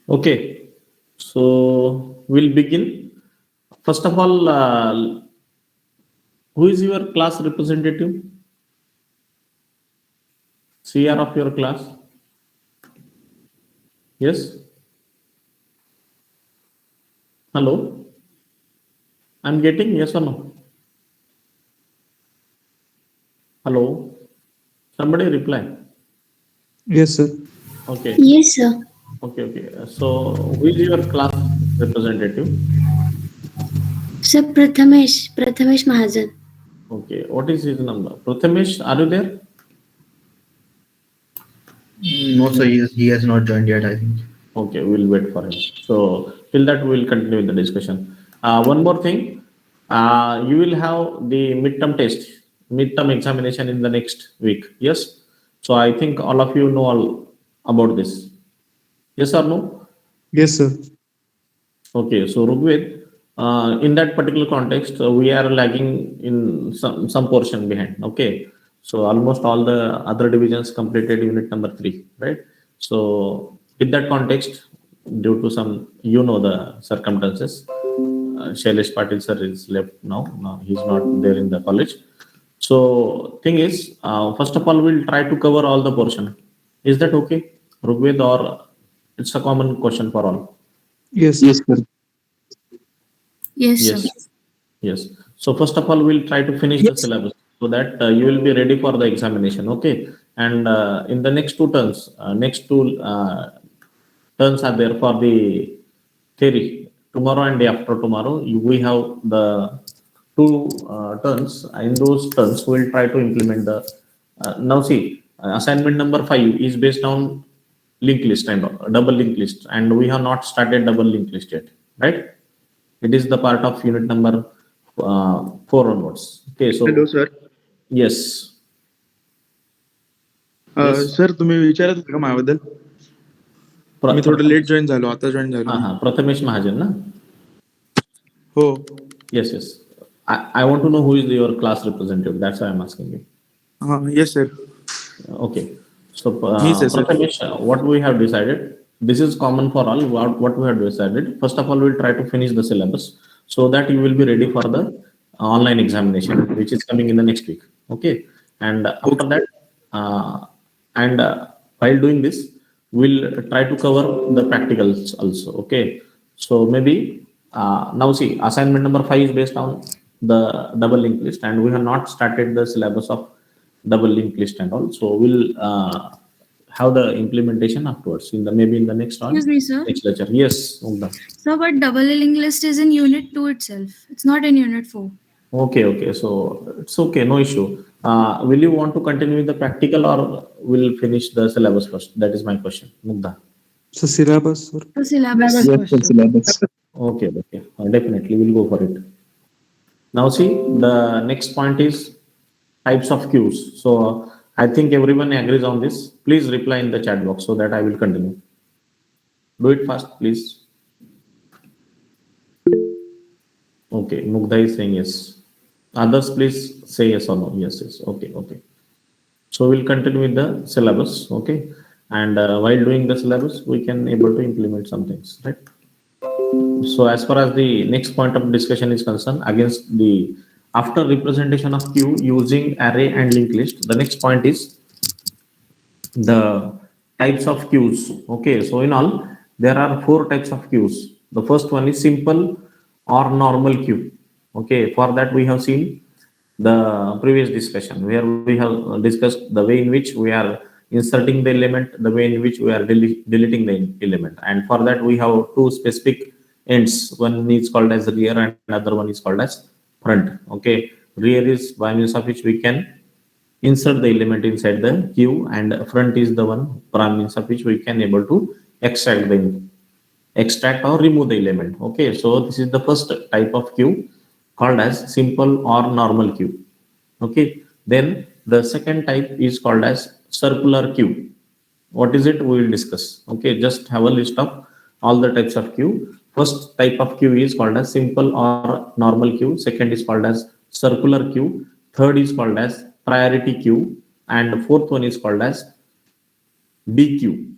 Okay, so we'll begin. First of all, who is your class representative? CR of your class? Yes? Hello? I'm getting yes or no? Hello? Somebody reply. Yes, sir. Okay, Yes, sir. okay. So, who is your class representative? Sir, Prathamesh Mahajan. Okay, what is his number? Prathamesh, are you there? No, sir, he has not joined yet, I think. Okay, we'll wait for him. So till that, we'll continue with the discussion. One more thing, you will have the midterm test, midterm examination in the next week. Yes. So I think all of you know all about this. Yes or no? Yes, sir. Okay. So Rugved, in that particular context, we are lagging in some portion behind. Okay. So almost all the other divisions completed unit number 3, right? So in that context, due to some, the circumstances, Shailesh Patil sir is left now. No, he's not there in the college. So thing is, first of all, we'll try to cover all the portion. Is that okay, Rugved, or it's a common question for all? Yes, sir. Yes, sir. Yes. Yes. So first of all, we'll try to finish the syllabus so that you will be ready for the examination. Okay. And in the next two turns are there for the theory. Tomorrow and day after tomorrow, we have the two turns. In those turns, we'll try to implement the. Now see, assignment number 5 is based on linked list and double linked list, and we have not started double linked list yet, right? It is the part of unit number 4 onwards. Okay, hello so sir. yes, yes. Sir तुम्ही विचारत होता का माझ्याबद्दल? मी थोडं late join झालो, आता join झालो मी. Prathamesh Mahajan, na? हो. Yes, yes. I want to know who is your class representative. That's why I'm asking you. हां, yes sir. Okay. So, Means, sir. Prathamesh, what we have decided, this is common for all. What we have decided, first of all, we'll try to finish the syllabus so that you will be ready for the online examination, which is coming in the next week. Okay. And after that, and while doing this, we'll try to cover the practicals also. Okay. So maybe now see, assignment number 5 is based on the double linked list, and we have not started the syllabus of double linked list and all. So we'll have the implementation afterwards in the maybe in the next one. Excuse me, sir. Next lecture. Yes, Mugdha. Sir, but double linked list is in Unit 2 itself. It's not in Unit 4. Okay. So it's okay, no issue. Will you want to continue with the practical or will finish the syllabus first? That is my question, Mugdha. So syllabus, sir. The syllabus. Yes, sir, syllabus. Okay. Definitely, we'll go for it. Now, see, the next point is types of queues. So, I think everyone agrees on this. Please reply in the chat box so that I will continue. Do it fast, please. Okay, Mugdha is saying yes. Others, please say yes or no. Yes. Okay. So, we'll continue with the syllabus. Okay. And while doing the syllabus, we can able to implement some things, right? So as far as the next point of discussion is concerned, against the after representation of queue using array and linked list, the next point is the types of queues. Okay, so in all, there are 4 types of queues. The first one is simple or normal queue. Okay, for that we have seen the previous discussion where we have discussed the way in which we are inserting the element, the way in which we are deleting the element, and for that we have 2 specific ends. One is called as rear and another one is called as front. Okay, rear is by means of which we can insert the element inside the queue, and front is the one by means of which we can able to extract or remove the element. Okay, so this is the first type of queue called as simple or normal queue. Okay, then the second type is called as circular queue. What is it? We will discuss. Okay, just have a list of all the types of queue. First type of queue is called as simple or normal queue. Second is called as circular queue. Third is called as priority queue, and fourth one is called as DQ.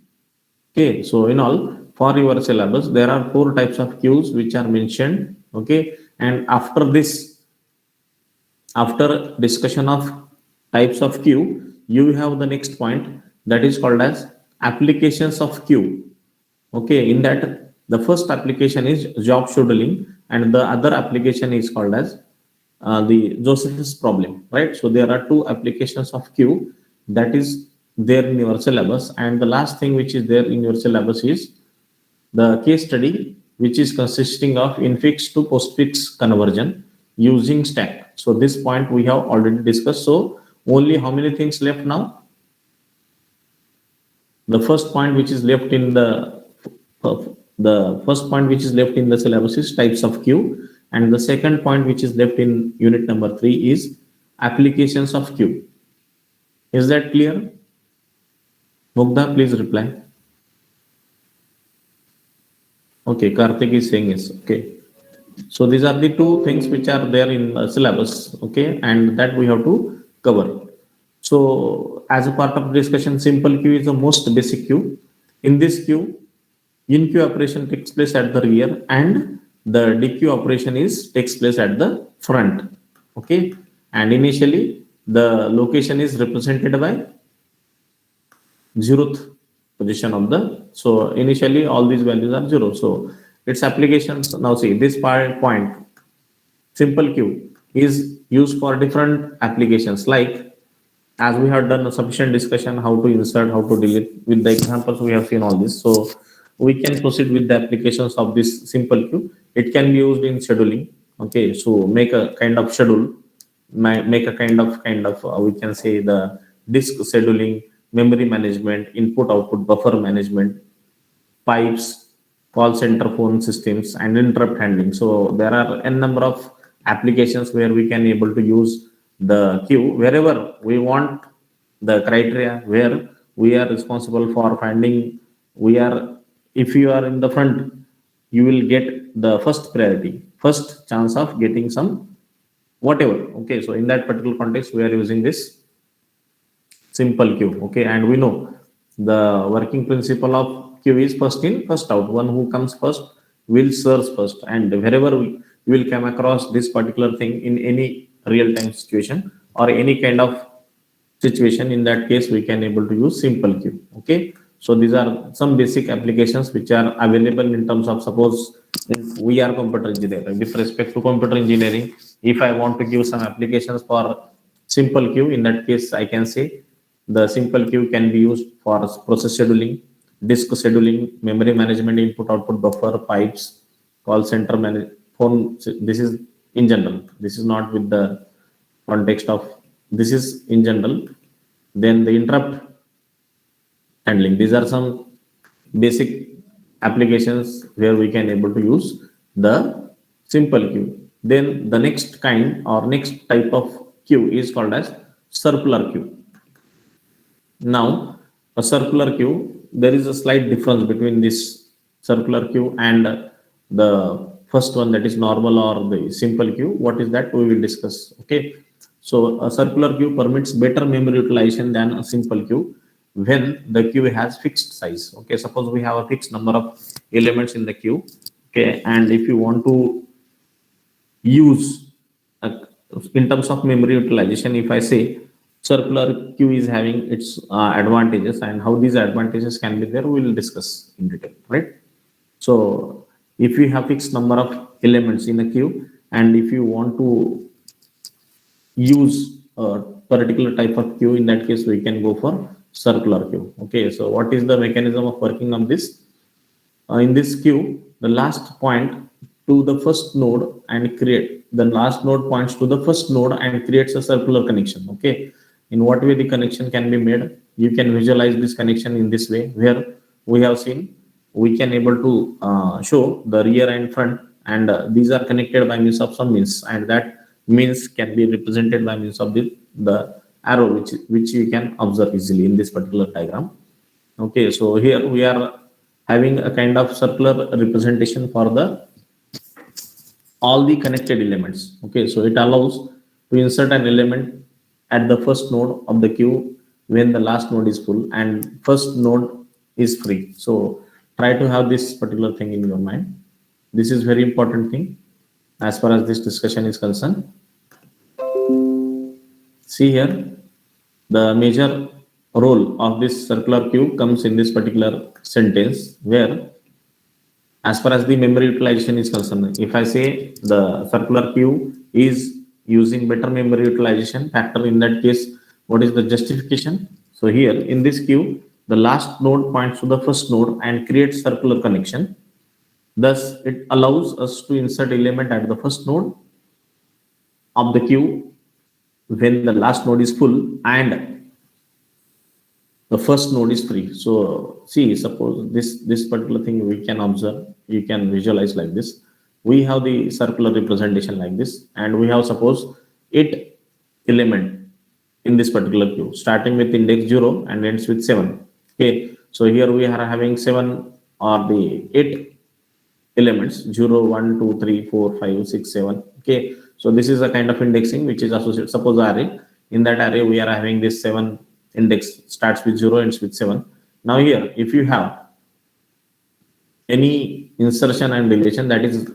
Okay, so in all, for your syllabus, there are 4 types of queues which are mentioned. Okay. And after this, after discussion of types of queue, you have the next point that is called as applications of queue. Okay. In that, the first application is job scheduling, and the other application is called as the Joseph's problem, right? So there are 2 applications of queue that is there in your syllabus, and the last thing which is there in your syllabus is the case study, which is consisting of infix to postfix conversion using stack. So this point we have already discussed. So only how many things left now? The first point which is left in the first point which is left in the syllabus is types of queue, and the second point which is left in unit number 3 is applications of queue. Is that clear? Mugdha, please reply. Okay, Karthik is saying yes. Okay. So these are the 2 things which are there in the syllabus. Okay, and that we have to cover. So as a part of the discussion, simple queue is the most basic queue. In this queue, in queue operation takes place at the rear, and the dequeue operation takes place at the front. Okay, and initially the location is represented by 0th position of the, so initially all these values are 0. So its applications, now see this point, simple queue is used for different applications, like as we have done a sufficient discussion how to insert, how to delete. With the examples we have seen all this, so we can proceed with the applications of this simple queue. It can be used in scheduling. Okay, so make a kind of schedule, make a kind of we can say the disk scheduling, memory management, input output buffer management, pipes, call center phone systems, and interrupt handling. So there are n number of applications where we can able to use the queue wherever we want, the criteria where we are responsible for finding. If you are in the front, you will get the first priority, first chance of getting some whatever. Okay, so in that particular context, we are using this simple queue. Okay, and we know the working principle of queue is first in, first out. One who comes first will serve first, and wherever you will come across this particular thing in any real-time situation or any kind of situation, in that case we can able to use simple queue. Okay, so these are some basic applications which are available in terms of, suppose if we are computer engineer, with respect to computer engineering, if I want to give some applications for simple queue, in that case I can say the simple queue can be used for process scheduling, disk scheduling, memory management, input output buffer, pipes, call center phone. This is in general, this is not with the context of, this is in general. Then the interrupt handling, these are some basic applications where we can able to use the simple queue. Then the next kind or next type of queue is called as circular queue. Now a circular queue, there is a slight difference between this circular queue and the first one, that is normal or the simple queue. What is that? We will discuss. Okay, so a circular queue permits better memory utilization than a simple queue when the queue has fixed size. Okay, suppose we have a fixed number of elements in the queue. Okay, and if you want to use in terms of memory utilization, if I say circular queue is having its advantages, and how these advantages can be there, we will discuss in detail, right? So if you have fixed number of elements in a queue, and if you want to use a particular type of queue, in that case we can go for circular queue. Okay, so what is the mechanism of working of this? In this queue, the last point to the first node and create, the last node points to the first node and creates a circular connection. Okay, in what way the connection can be made? You can visualize this connection in this way, where we have seen we can able to show the rear and front, and these are connected by means of some means, and that means can be represented by means of the arrow, which you can observe easily in this particular diagram. Okay, so here we are having a kind of circular representation for the all the connected elements. Okay, so it allows to insert an element at the first node of the queue when the last node is full and first node is free. So try to have this particular thing in your mind. This is very important thing as far as this discussion is concerned. See here, the major role of this circular queue comes in this particular sentence where, as far as the memory utilization is concerned, if I say the circular queue is using better memory utilization factor, in that case, what is the justification? So here in this queue, the last node points to the first node and creates circular connection. Thus, it allows us to insert element at the first node of the queue when the last node is full and the first node is free. So see, suppose this particular thing we can observe, you can visualize like this. We have the circular representation like this, and we have suppose 8 element in this particular queue, starting with index 0 and ends with 7. Okay, so here we are having 7 or the 8 elements, 0, 1, 2, 3, 4, 5, 6, 7. Okay, so this is a kind of indexing which is associated. Suppose array, in that array we are having this 7 index, starts with 0, ends with 7. Now here, if you have any insertion and deletion that is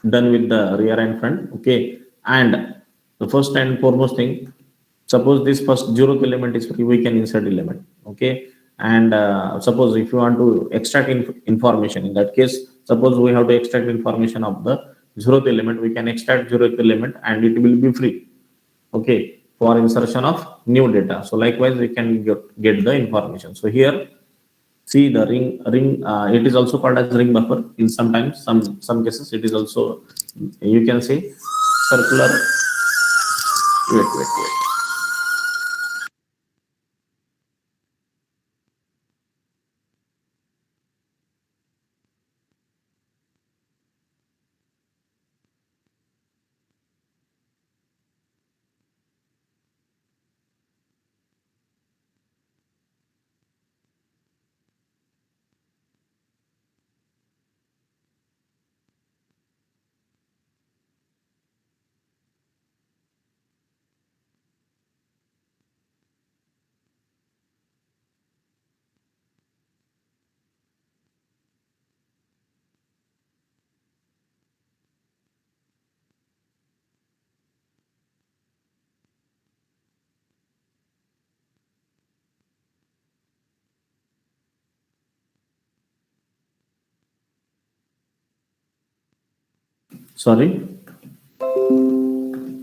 done with the rear and front, okay, and the first and foremost thing, suppose this first 0th element is free, we can insert element, okay, and suppose if you want to extract information, in that case, suppose we have to extract information of the 0th element, we can extract 0th element and it will be free, okay, for insertion of new data. So likewise, we can get the information. So here, see the ring, it is also called as ring buffer. In sometimes, some cases, it is also, you can say circular. Wait. Sorry.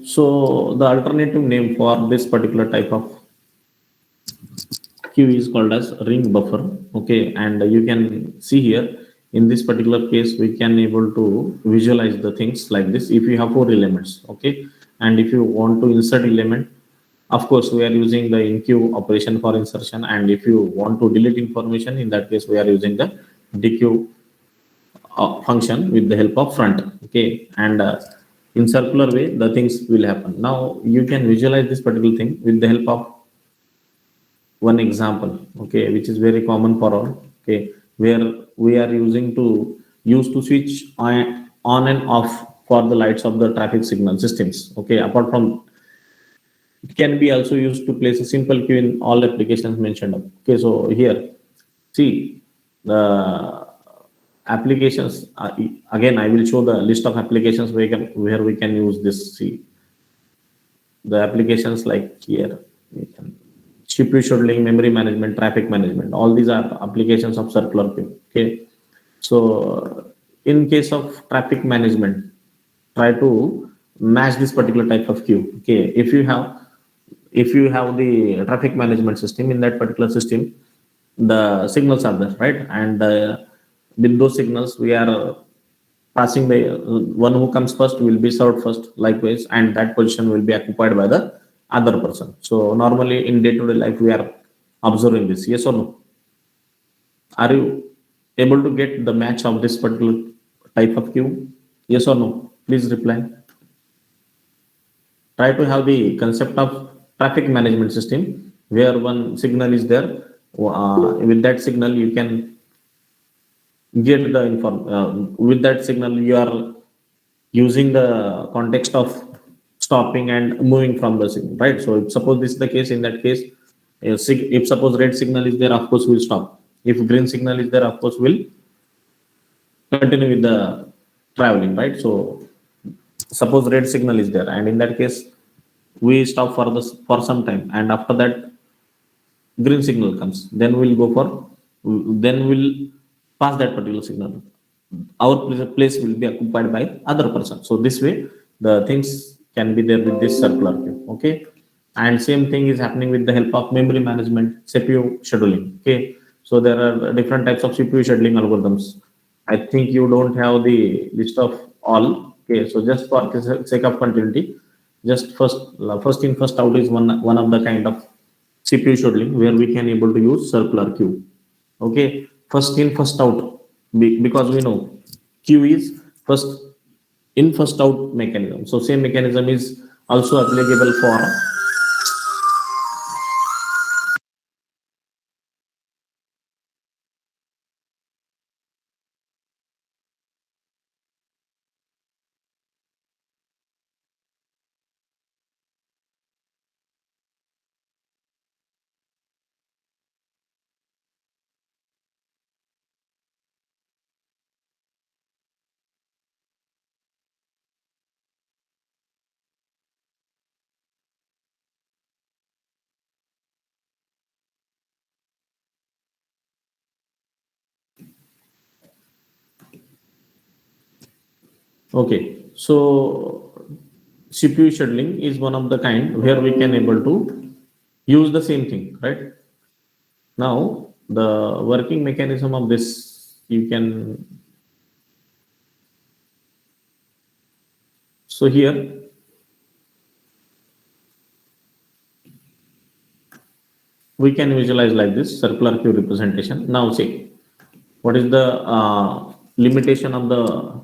So the alternative name for this particular type of queue is called as ring buffer. Okay, and you can see here in this particular case we can able to visualize the things like this. If you have 4 elements, okay, and if you want to insert element, of course we are using the in queue operation for insertion, and if you want to delete information, in that case we are using the dequeue function with the help of front, okay, and in circular way the things will happen. Now you can visualize this particular thing with the help of one example, okay, which is very common for all, okay, where we are using to switch on and off for the lights of the traffic signal systems, okay. Apart from, it can be also used to place a simple queue in all applications mentioned up. Okay, so here, see the applications, again I will show the list of applications where we can use this. See the applications like here, we can CPU scheduling, memory management, traffic management, all these are applications of circular queue. Okay, so in case of traffic management, try to match this particular type of queue. Okay, if you have the traffic management system, in that particular system the signals are there, right, and with those signals we are passing the one who comes first will be served first, likewise, and that position will be occupied by the other person. So normally in day-to-day life we are observing this, yes or no? Are you able to get the match of this particular type of queue? Yes or no? Please reply. Try to have the concept of traffic management system where one signal is there. With that signal you can get the with that signal you are using the context of stopping and moving from the signal, right? So if suppose this is the case, in that case, if suppose red signal is there, of course we'll stop. If green signal is there, of course we'll continue with the traveling, right? So suppose red signal is there, and in that case we stop for for some time, and after that green signal comes, then we'll go for, then we'll pass that particular signal. Our place will be occupied by other person. So this way the things can be there with this circular queue. Okay, and same thing is happening with the help of memory management, CPU scheduling. Okay, so there are different types of CPU scheduling algorithms. I think you don't have the list of all. Okay, so just for sake of continuity, just first in first out is one of the kind of CPU scheduling where we can able to use circular queue. Okay, first in first out, because we know queue is first in first out mechanism. So same mechanism is also applicable for. Okay, so CPU scheduling is one of the kind where we can able to use the same thing, right? Now the working mechanism of this you can, so here we can visualize like this circular queue representation. Now see what is the limitation of the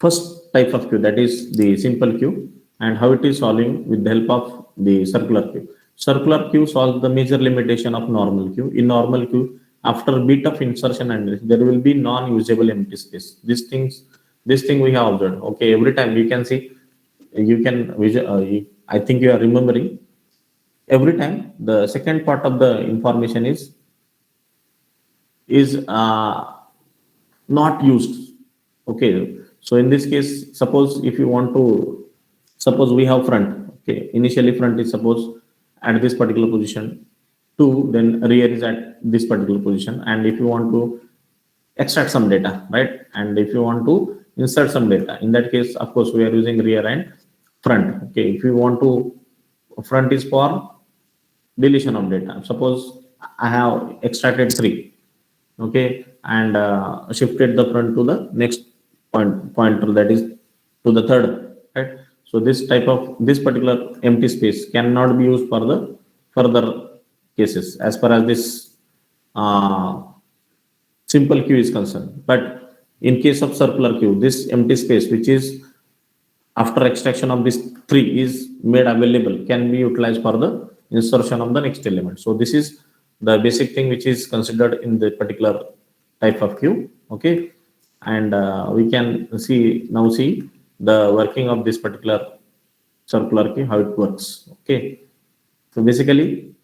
first type of queue, that is the simple queue, and how it is solving with the help of the circular queue. Circular queue solves the major limitation of normal queue. In normal queue, after bit of insertion and there will be non-usable empty space. This thing we have observed. Okay, every time you can see, you can I think you are remembering. Every time the second part of the information is not used. Okay, so in this case, suppose if you want to, suppose we have front. Okay, initially front is suppose at this particular position, two, then rear is at this particular position, and if you want to extract some data, right, and if you want to insert some data, in that case of course we are using rear and front. Okay, if you want to, front is for deletion of data. Suppose I have extracted three, okay, and shifted the front to the next pointer, that is to the third, right? So this type of, this particular empty space cannot be used for the further cases as far as this uh, simple queue is concerned. But in case of circular queue, this empty space which is after extraction of this three is made available can be utilized for the insertion of the next element. So this is the basic thing which is considered in the particular type of queue. Okay, and we can see the working of this particular circular queue, how it works. Okay, so basically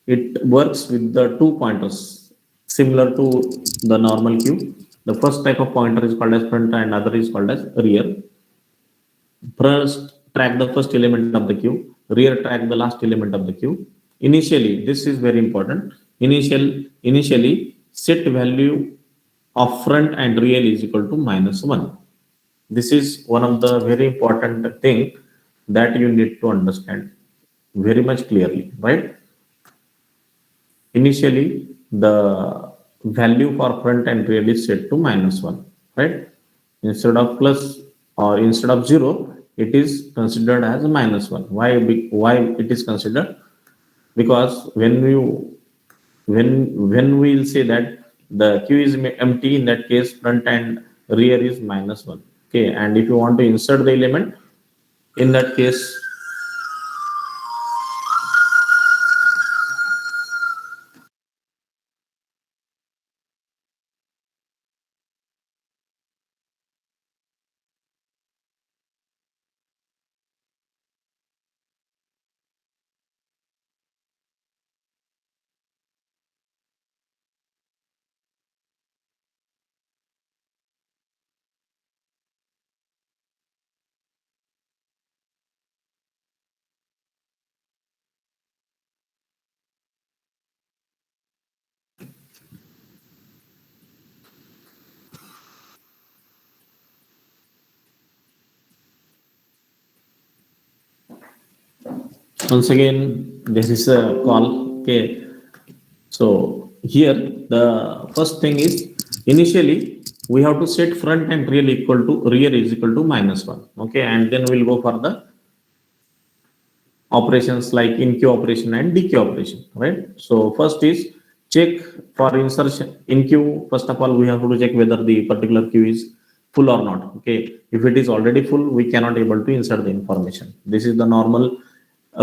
it works with the two pointers similar to the normal queue. The first type of pointer is called as front and other is called as rear. First track the first element of the queue, rear track the last element of the queue. Initially, this is very important, initially set value of front and rear is equal to -1. This is one of the very important thing that you need to understand very much clearly, right? Initially the value for front and rear is set to -1, right? Instead of plus or instead of 0, it is considered as -1. Why it is considered? Because when we will say that the queue is empty, in that case front and rear is -1. Okay, and if you want to insert the element, in that case Once again, this is a call. Okay. So here the first thing is initially we have to set front and rear is equal to -1. Okay, and then we'll go for the operations like in queue operation and DQ operation, right? So first is check for insertion in queue. First of all, we have to check whether the particular queue is full or not. Okay, if it is already full, we cannot able to insert the information. This is the normal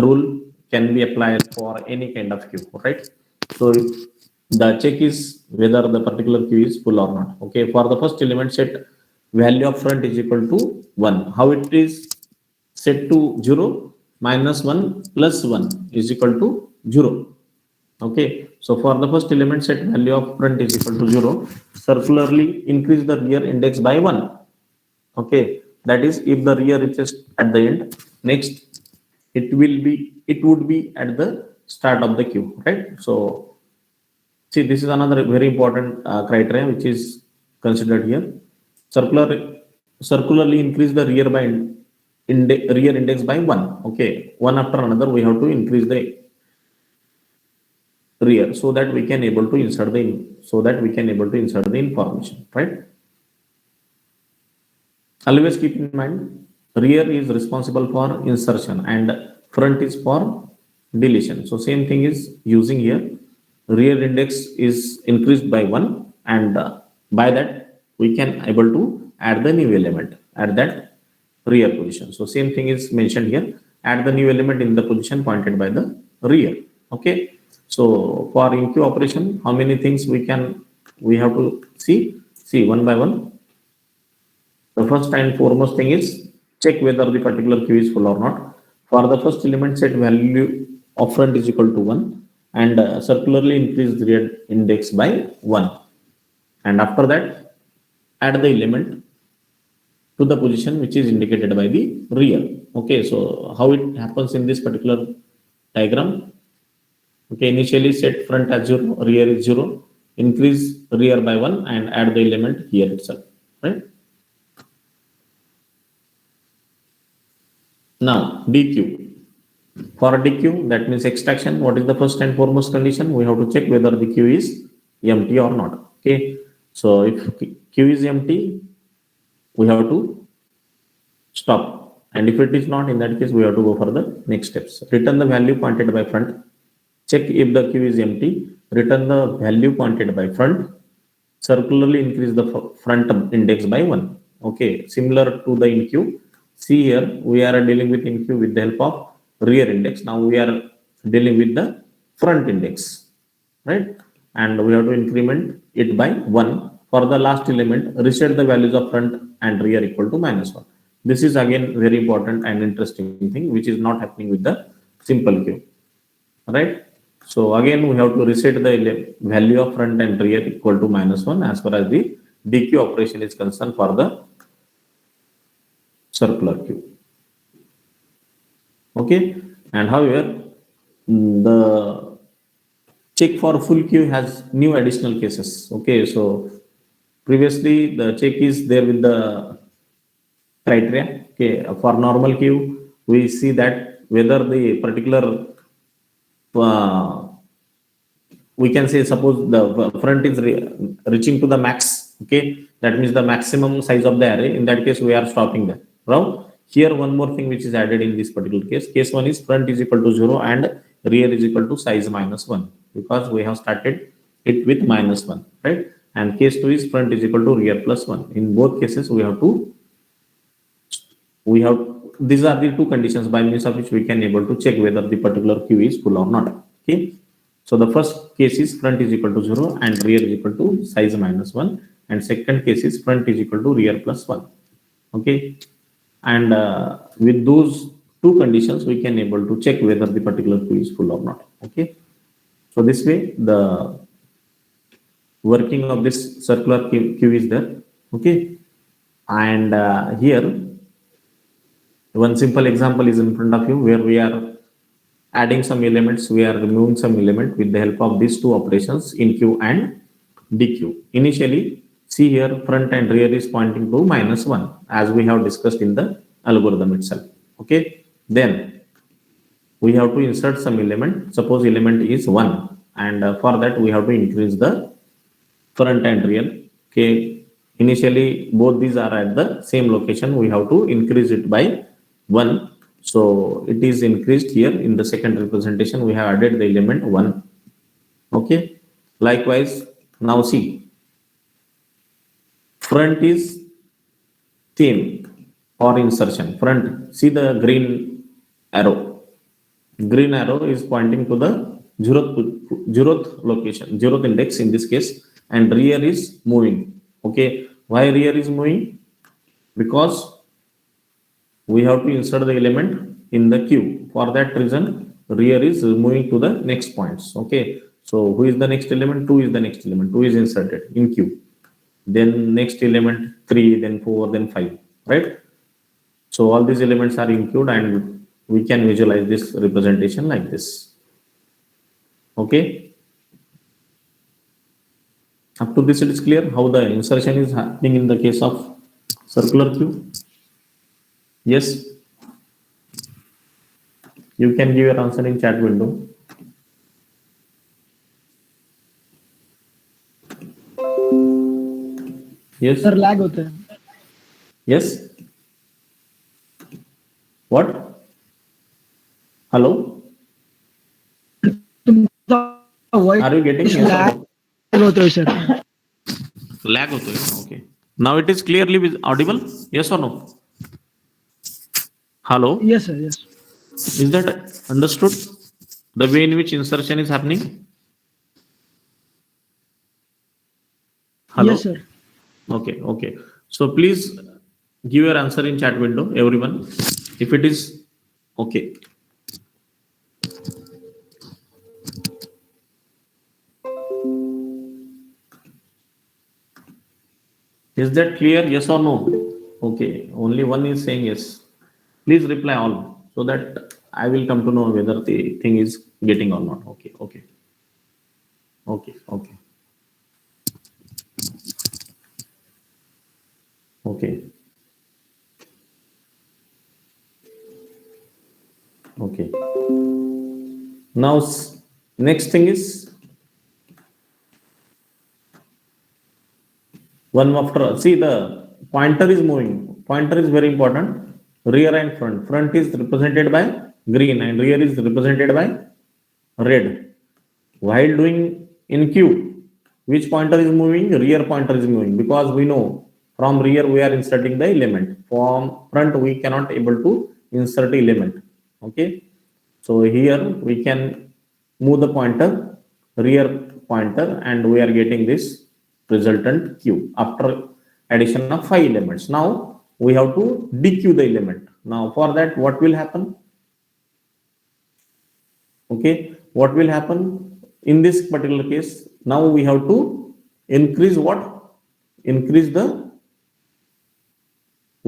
rule, can be applied for any kind of queue, right? So if the check is whether the particular queue is full or not. Okay, for the first element, set value of front is equal to 1. How it is set to 0? -1 plus 1 is equal to 0. Okay, so for the first element, set value of front is equal to 0. Circularly increase the rear index by 1. Okay, that is if the rear reaches at the end. Next, it would be at the start of the queue, right? So see, this is another very important criteria which is considered here. Circularly increase the rear index by 1. Okay, one after another we have to increase the rear so that we can able to insert the information, right? Always keep in mind, rear is responsible for insertion and front is for deletion. So same thing is using here. Rear index is increased by 1, and by that we can able to add the new element at that rear position. So same thing is mentioned here. Add the new element in the position pointed by the rear. Okay. So for in queue operation, how many things we have to see one by one. The first and foremost thing is check whether the particular queue is full or not. For the first element, set value of front is equal to 1 and circularly increase the rear index by 1. And after that, add the element to the position which is indicated by the rear. Okay, so how it happens in this particular diagram? Okay, initially set front as 0, rear is 0, increase rear by 1 and add the element here itself, right? Now DQ. For DQ, that means extraction. What is the first and foremost condition? We have to check whether the queue is empty or not. Okay, so if queue is empty, we have to stop, and if it is not, in that case we have to go for the next steps. Return the value pointed by front. Check if the queue is empty. Return the value pointed by front. Circularly increase the front index by 1. Okay, similar to the in queue. See here, we are dealing with in queue with the help of rear index. Now we are dealing with the front index, right? And we have to increment it by 1. For the last element, reset the values of front and rear equal to -1. This is again very important and interesting thing, which is not happening with the simple queue, right? So again, we have to reset the value of front and rear equal to -1 as far as the DQ operation is concerned for the circular queue. Okay, and however, the check for full queue has new additional cases. Okay, so previously the check is there with the criteria. Okay, for normal queue, we see that whether the particular we can say, suppose the front is reaching to the max. Okay, that means the maximum size of the array. In that case, we are stopping there. Now here one more thing which is added in this particular case. Case 1 is front is equal to 0 and rear is equal to size -1, because we have started it with -1, right? And case 2 is front is equal to rear plus 1. In both cases, these are the two conditions by means of which we can able to check whether the particular queue is full or not. Okay, so the first case is front is equal to 0 and rear is equal to size -1, and second case is front is equal to rear plus 1. Okay, and with those two conditions, we can able to check whether the particular queue is full or not. Okay, so this way the working of this circular queue is there. Okay, and here one simple example is in front of you, where we are adding some elements, we are removing some element with the help of these two operations, in queue and DQ. Initially, see here, front and rear is pointing to -1, as we have discussed in the algorithm itself. Okay, then we have to insert some element. Suppose element is 1, and for that we have to increase the front and rear. Okay, initially both these are at the same location. We have to increase it by 1. So it is increased here in the second representation. We have added the element 1. Okay, likewise, now see, front is theme or insertion. Front, see the green arrow. Green arrow is pointing to the zeroth location, zeroth index in this case, and rear is moving. Okay, why rear is moving? Because we have to insert the element in the queue. For that reason, rear is moving to the next points. Okay, so who is the next element? 2 is the next element. 2 is inserted in queue. Then next element 3, then 4, then 5. Right? So all these elements are in queue, and we can visualize this representation like this. Okay. Up to this, it is clear how the insertion is happening in the case of circular queue. Yes. You can give your answer in chat window. Yes. Sir lag होते हैं. Yes. What? Hello? Voice Are you getting? Yes or lag no? होते हैं sir. Lag होता है. Okay. Now it is clearly audible. Yes or no? Hello. Yes sir. Yes. Is that understood? The way in which insertion is happening? Hello? Yes sir. Okay, okay. So please give your answer in chat window, everyone. If it is okay. Is that clear? Yes or no? Okay, only one is saying yes. Please reply all so that I will come to know whether the thing is getting or not. Okay, okay. Okay, okay. Okay. Okay. Now, next thing is one after. See, the pointer is moving. Pointer is very important. Rear and front. Front is represented by green and rear is represented by red. While doing in Q, which pointer is moving? Rear pointer is moving, because we know from rear we are inserting the element. From front we cannot able to insert the element. Okay. So here we can move the pointer, rear pointer, and we are getting this resultant Q after addition of 5 elements. Now we have to dequeue the element. Now for that, what will happen? Okay, what will happen in this particular case? Now we have to increase what? We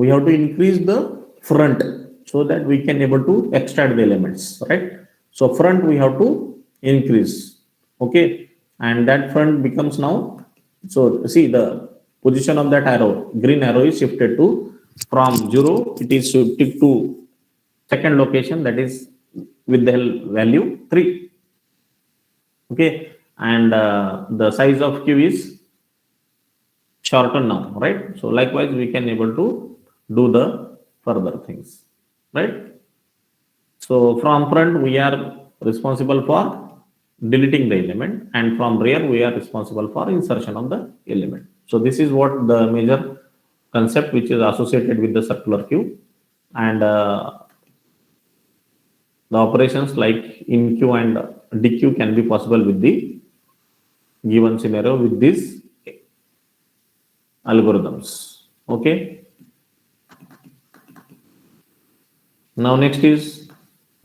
have to increase the front so that we can able to extract the elements, right? So front we have to increase. Okay, and that front becomes now, so see the position of that arrow, green arrow is shifted to, from 0 it is shifted to second location, that is with the value 3. Okay, and the size of Q is shortened now, right? So likewise we can able to do the further things, right? So from front we are responsible for deleting the element, and from rear we are responsible for insertion of the element. So this is what the major concept which is associated with the circular queue, and the operations like in queue and dequeue can be possible with the given scenario with these algorithms. Okay. Now next is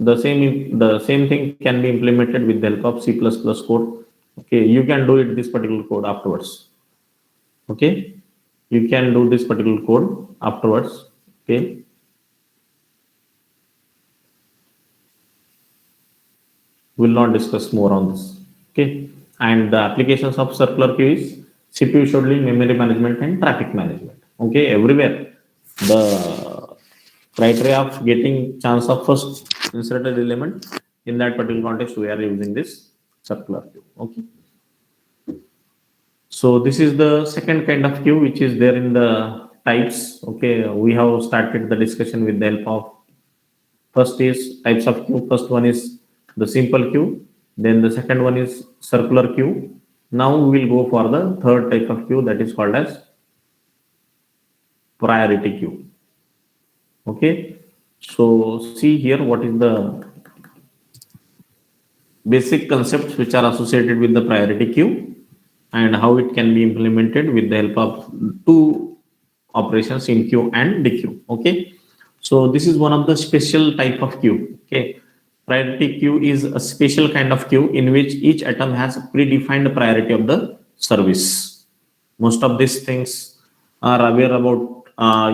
the same thing can be implemented with the help of C++ code. Okay, you can do it this particular code afterwards. Okay, you can do this particular code afterwards. Okay. Will not discuss more on this. Okay, and the applications of circular queue is CPU scheduling, memory management, and traffic management. Okay, everywhere the criteria of getting chance of first inserted element. In that particular context, we are using this circular queue. Okay. So this is the second kind of queue which is there in the types. Okay, we have started the discussion with the help of first is types of queue. First one is the simple queue. Then the second one is circular queue. Now we will go for the third type of queue, that is called as priority queue. Okay, so see here what is the basic concepts which are associated with the priority queue and how it can be implemented with the help of two operations in queue and dequeue. Okay, so this is one of the special type of queue. Okay, priority queue is a special kind of queue in which each atom has a predefined priority of the service. Most of these things are aware about,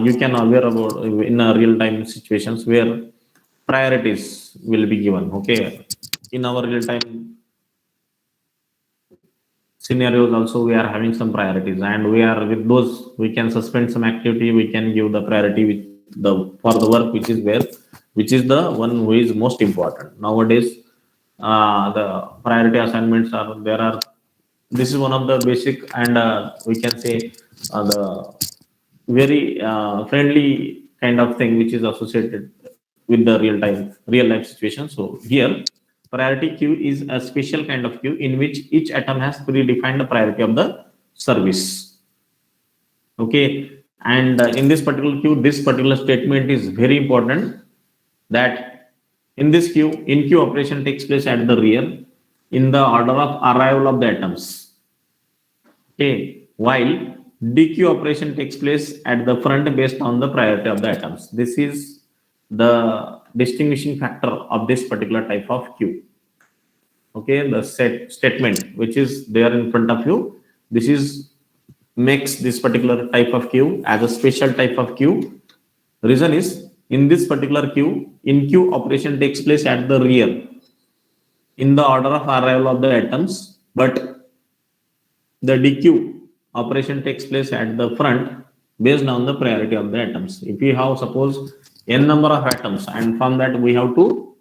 you can aware about in a real time situations where priorities will be given. Okay, in our real time scenarios also we are having some priorities, and we are with those we can suspend some activity, we can give the priority with the for the work which is the one who is most important nowadays. The priority assignments are there are, this is one of the basic and we can say the very friendly kind of thing which is associated with the real life situation. So here priority queue is a special kind of queue in which each atom has predefined the priority of the service. Okay, and in this particular queue, this particular statement is very important, that in this queue, in queue operation takes place at the rear in the order of arrival of the atoms. Okay, while dequeue operation takes place at the front based on the priority of the atoms. This is the distinguishing factor of this particular type of queue. Okay, the statement which is there in front of you, this is makes this particular type of queue as a special type of queue. Reason is, in this particular queue, in queue operation takes place at the rear in the order of arrival of the atoms, but the dequeue operation takes place at the front based on the priority of the atoms. If we have suppose n number of atoms, and from that we have to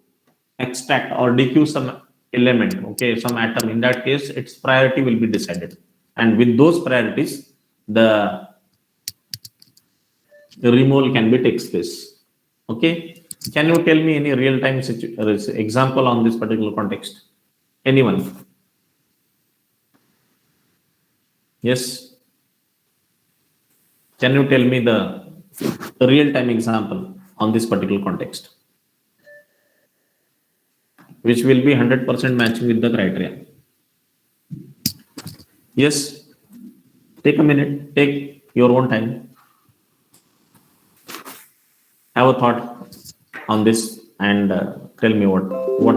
extract or dequeue some element, okay, some atom, in that case its priority will be decided, and with those priorities the removal can be takes place. Okay, can you tell me any real time example on this particular context? Anyone? Yes, can you tell me the real time example on this particular context which will be 100% matching with the criteria? Yes, take a minute, take your own time, have a thought on this, and tell me what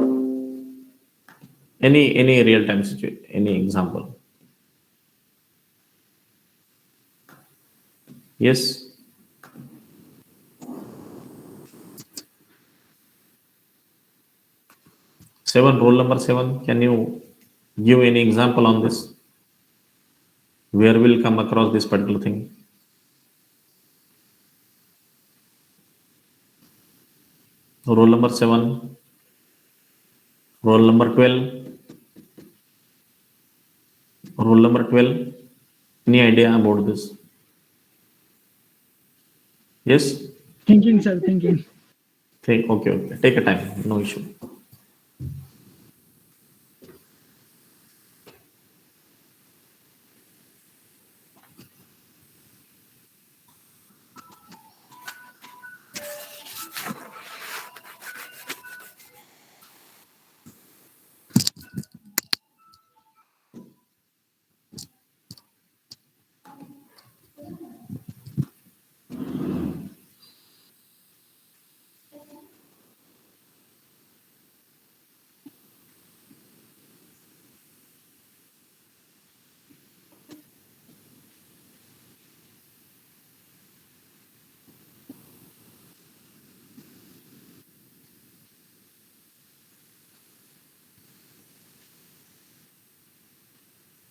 any real time situation, any example. Yes, roll number 7, can you give any example on this where we'll come across this particular thing? Roll number 7, roll number 12, roll number 12, any idea about this? Yes, Thinking, sir, thinking. okay, take a time, no issue.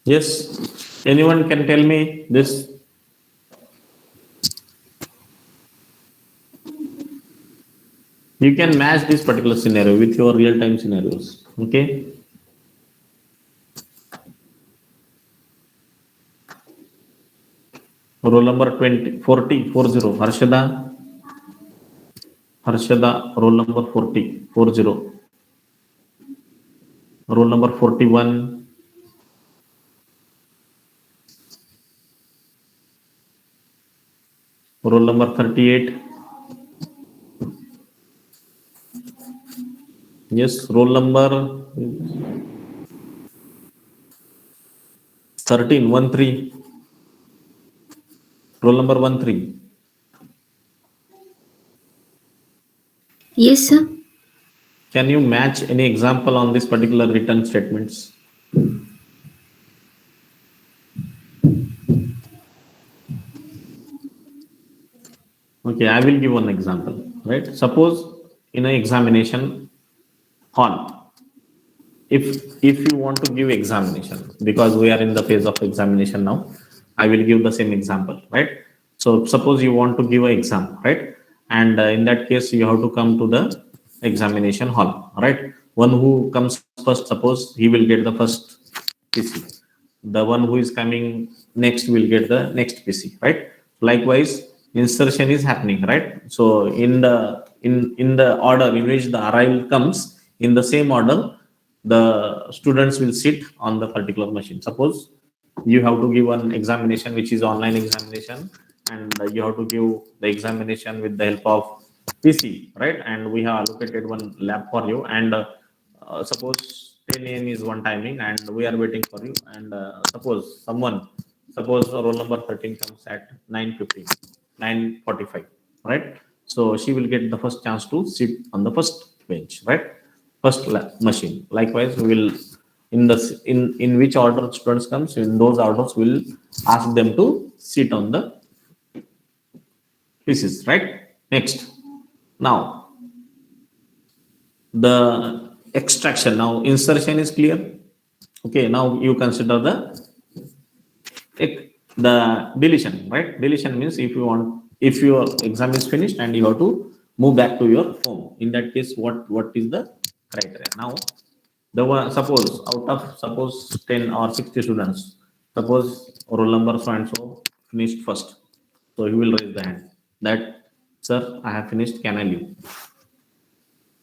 Yes, anyone can tell me this? You can match this particular scenario with your real-time scenarios. Okay. Roll number 40, Harshada. Roll number 40. Roll number 41. Roll number 38. Yes, roll number 13. Roll number 13. Yes, sir. Can you match any example on this particular written statements? Okay, I will give one example, right? Suppose in an examination hall, if you want to give examination, because we are in the phase of examination now, I will give the same example, right? So suppose you want to give an exam, right? And in that case, you have to come to the examination hall, right? One who comes first, suppose he will get the first PC. The one who is coming next will get the next PC, right? Likewise, insertion is happening, right? So in the order in which the arrival comes, in the same order, the students will sit on the particular machine. Suppose you have to give an examination which is online examination, and you have to give the examination with the help of PC, right? And we have allocated one lab for you, and suppose 10 a.m. is one timing, and we are waiting for you. And suppose roll number 13 comes at 9:15, 9:45, right? So she will get the first chance to sit on the first bench, right? First machine. Likewise, we will in which order students comes, in those orders we'll ask them to sit on the pieces, right? Next, now the extraction. Now insertion is clear. Okay, now you consider the deletion, right? Deletion means if your exam is finished and you have to move back to your home. In that case, what is the criteria? Now, the one, suppose 10 or 60 students, suppose roll number so and so finished first, so he will raise the hand that, sir, I have finished, can I leave?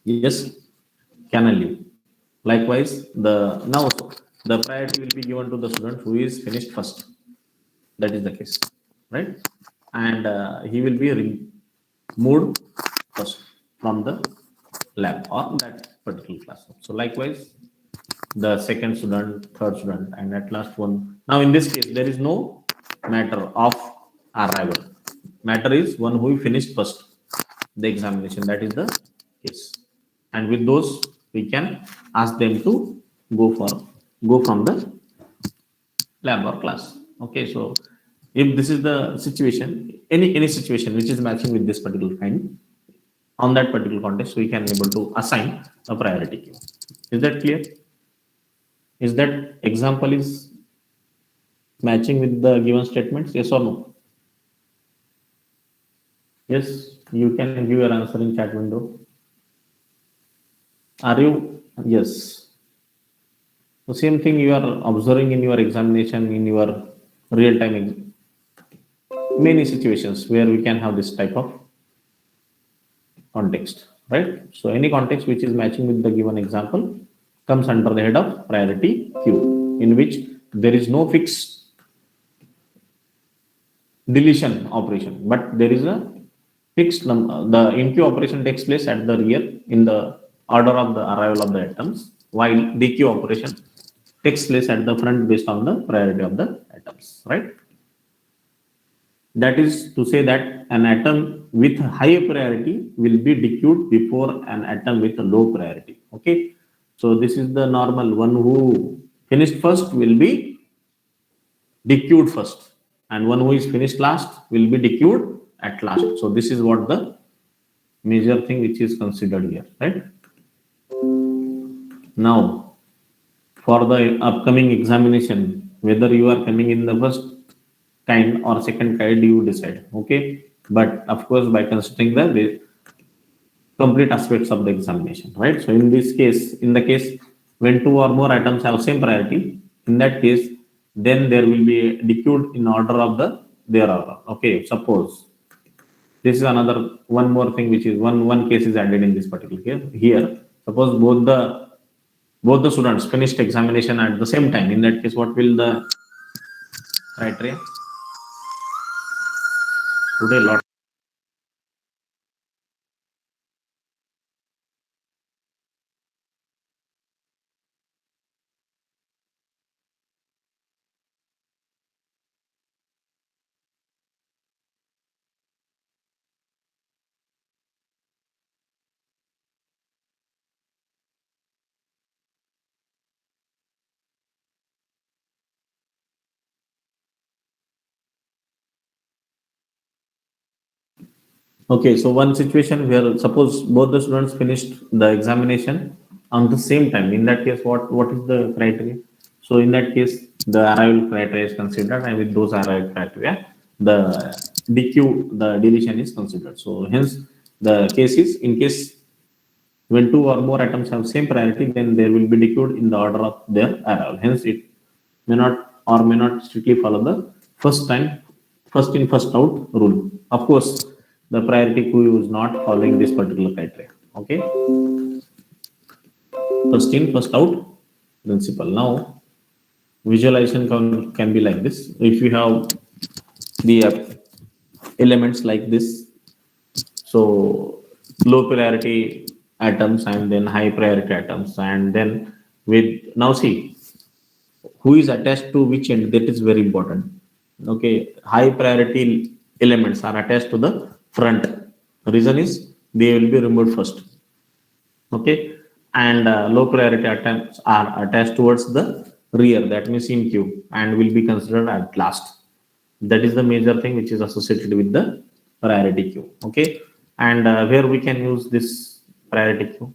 Yes, can I leave? Likewise, the priority will be given to the student who is finished first. That is the case, right? And he will be removed first from the lab or that particular classroom. So likewise, the second student, third student, and at last one. Now in this case, there is no matter of arrival. Matter is one who finished first the examination. That is the case. And with those, we can ask them to go from the lab or class. Okay, so if this is the situation, any situation which is matching with this particular kind, on that particular context, we can able to assign a priority queue. Is that clear? Is that example is matching with the given statements? Yes or no? Yes, you can give your answer in chat window. Are you? Yes. The same thing you are observing in your examination, in your real-time, many situations where we can have this type of context, right? So any context which is matching with the given example comes under the head of priority queue, in which there is no fixed deletion operation, but there is a fixed number. The in-queue operation takes place at the rear in the order of the arrival of the atoms, while dequeue operation takes place at the front based on the priority of the atoms, right? That is to say that an atom with high priority will be dequeued before an atom with a low priority. Okay, so this is the normal one who finished first will be dequeued first, and one who is finished last will be dequeued at last. So this is what the major thing which is considered here, right? Now, for the upcoming examination, whether you are coming in the first kind or second kind, you decide. Okay, but of course, by considering the complete aspects of the examination, right? So in this case, in the case when two or more items have same priority, in that case, then there will be dequeued in order of their order. Okay, suppose this is another one more thing which is one case is added in this particular case. Here, suppose both the students finished examination at the same time. In that case, what will the criteria? Today, lot. Okay, so one situation where suppose both the students finished the examination on the same time. In that case, what is the criteria? So in that case, the arrival criteria is considered, and with those arrival criteria, the DQ, the deletion is considered. So hence, the case is in case when two or more items have same priority, then they will be dequeued in the order of their arrival. Hence, it may not strictly follow the first in first out rule. Of course, the priority queue is not following this particular criteria. Okay, first in first out principle. Now visualization can be like this. If you have the elements like this, so low priority atoms and then high priority atoms, and then with now see who is attached to which end, that is very important. Okay, high priority elements are attached to the front. Reason is they will be removed first. Okay, and low priority atoms are attached towards the rear, that means in queue, and will be considered at last. That is the major thing which is associated with the priority queue. Okay, and where we can use this priority queue,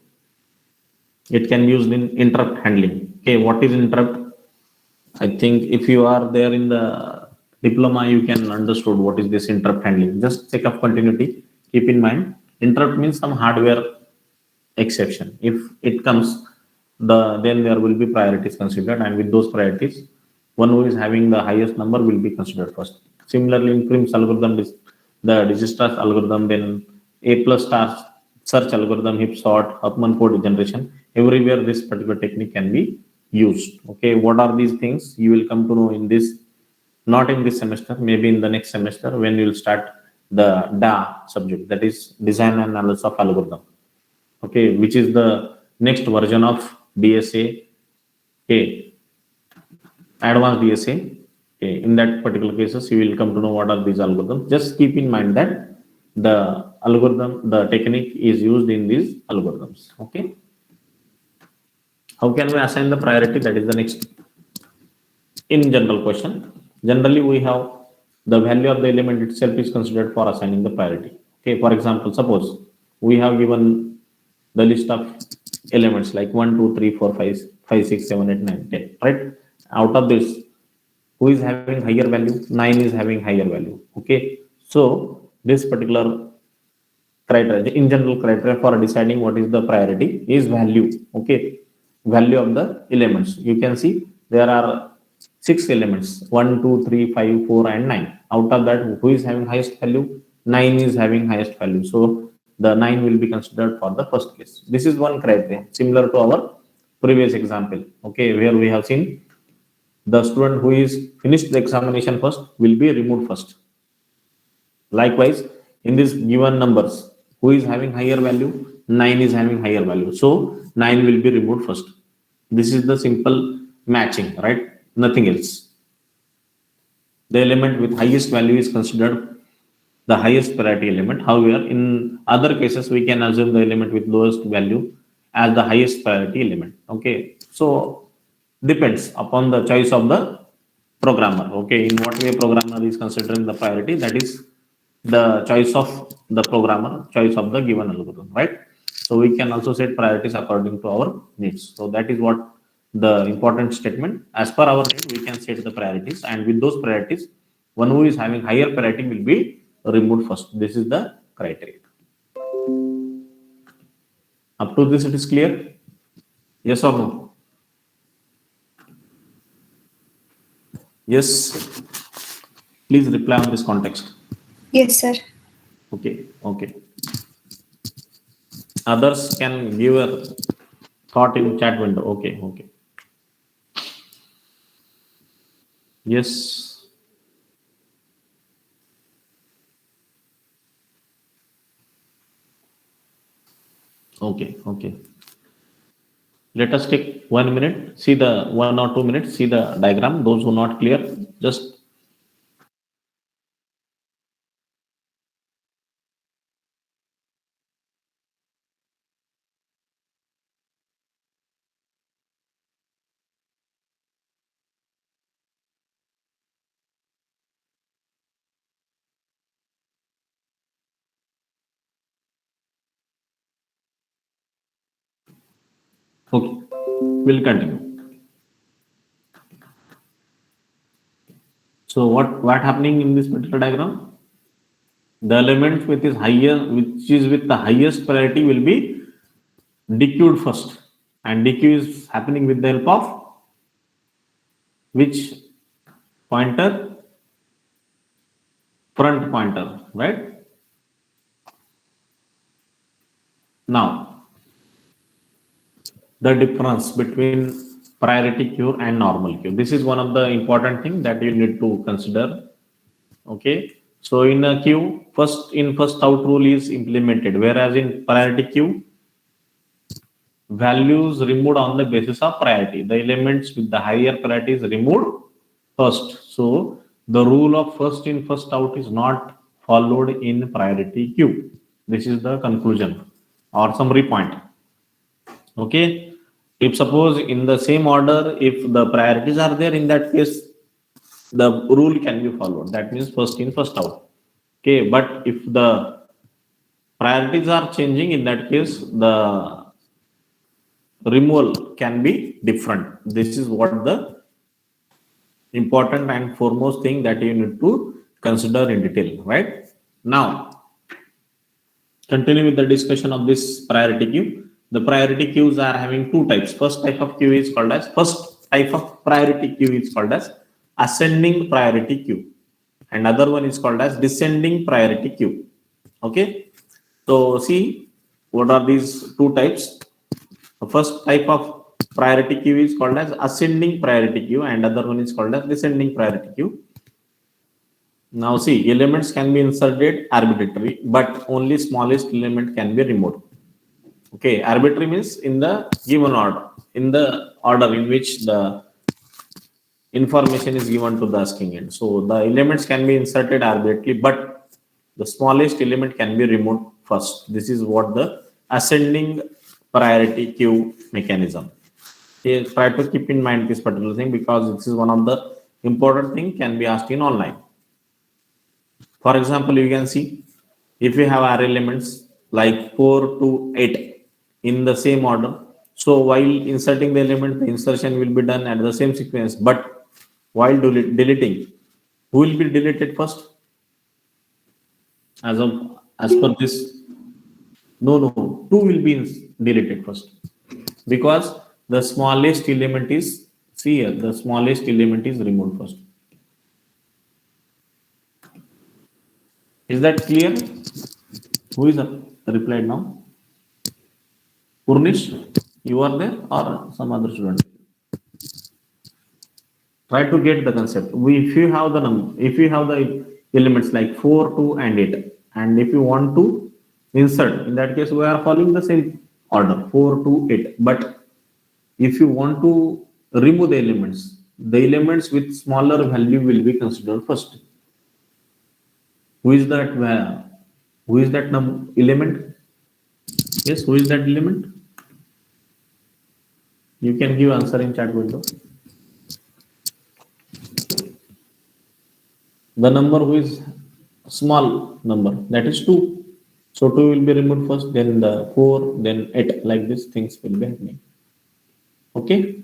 it can be used in interrupt handling. Okay, what is interrupt? I think if you are there in the diploma, you can understood what is this interrupt handling. Just check of continuity. Keep in mind, interrupt means some hardware exception. If it comes, then there will be priorities considered, and with those priorities, one who is having the highest number will be considered first. Similarly, in Prim's algorithm, the Digistar's algorithm, then A plus star search algorithm, heap sort, Huffman code generation, everywhere this particular technique can be used. Okay, what are these things? You will come to know in this, not in this semester, maybe in the next semester when you will start the DA subject, that is design and analysis of algorithm. Okay, which is the next version of DSA, okay, advanced DSA. Okay, in that particular cases, you will come to know what are these algorithms. Just keep in mind that the algorithm, the technique is used in these algorithms. Okay, how can we assign the priority? That is the next in general question. Generally, we have the value of the element itself is considered for assigning the priority. Okay, for example, suppose we have given the list of elements like 1, 2, 3, 4, 5, 6, 7, 8, 9, 10, right? Out of this, who is having higher value? 9 is having higher value. Okay, so this particular criteria, in general criteria for deciding what is the priority is value. Okay, value of the elements. You can see there are 6 elements, 1, 2, 3, 5, 4, and 9. Out of that, who is having highest value? 9 is having highest value. So the 9 will be considered for the first case. This is one criteria similar to our previous example. Okay, where we have seen the student who is finished the examination first will be removed first. Likewise, in these given numbers, who is having higher value? 9 is having higher value. So 9 will be removed first. This is the simple matching, right? Nothing else. The element with highest value is considered the highest priority element. However, in other cases, we can assume the element with lowest value as the highest priority element. Okay, so depends upon the choice of the programmer. Okay, in what way programmer is considering the priority, that is the choice of the programmer, choice of the given algorithm, right? So we can also set priorities according to our needs. So that is what the important statement. As per our need, we can set the priorities, and with those priorities, one who is having higher priority will be removed first. This is the criteria. Up to this, it is clear? Yes or no? Yes. Please reply on this context. Yes, sir. Okay. Okay. Others can give a thought in chat window. Okay. Okay. Yes. Okay. Okay. Let us take 1 minute, see the 1 or 2 minutes, see the diagram. Those who not clear, just okay. We'll continue. So what happening in this particular diagram? The element which is with the highest priority will be dequeued first, and dequeue is happening with the help of which pointer? Front pointer, right? Now, the difference between priority queue and normal queue. This is one of the important thing that you need to consider. Okay. So in a queue, first in first out rule is implemented, whereas in priority queue, values removed on the basis of priority. The elements with the higher priority is removed first. So the rule of first in first out is not followed in priority queue. This is the conclusion or summary point. Okay. If suppose in the same order, if the priorities are there, in that case, the rule can be followed. That means first in, first out. Okay. But if the priorities are changing, in that case, the removal can be different. This is what the important and foremost thing that you need to consider in detail, right? Now, continue with the discussion of this priority queue. The priority queues are having two types. First type of priority queue is called as ascending priority queue, and other one is called as descending priority queue. Okay. So see, what are these two types? The first type of priority queue is called as ascending priority queue, and other one is called as descending priority queue. Now see, elements can be inserted arbitrarily, but only smallest element can be removed. Okay, arbitrary means in the given order, in the order in which the information is given to the asking end. So the elements can be inserted arbitrarily, but the smallest element can be removed first. This is what the ascending priority queue mechanism. Okay, try to keep in mind this particular thing, because this is one of the important thing can be asked in online. For example, you can see if you have array elements like 4 to 8 in the same order. So while inserting the element, the insertion will be done at the same sequence. But while deleting, who will be deleted first? As per this, no, 2 will be deleted first, because the smallest element is, see here, the smallest element is removed first. Is that clear? Who is replied now? Purnish, you are there or some other student? Try to get the concept. If you have the number, if you have the elements like 4, 2, and 8, and if you want to insert, in that case, we are following the same order 4, 2, 8. But if you want to remove the elements with smaller value will be considered first. Who is that? Who is that element? Yes, who is that element? You can give answer in chat window. The number who is small number, that is 2. So 2 will be removed first, then the 4, then 8, like this things will be happening. Okay.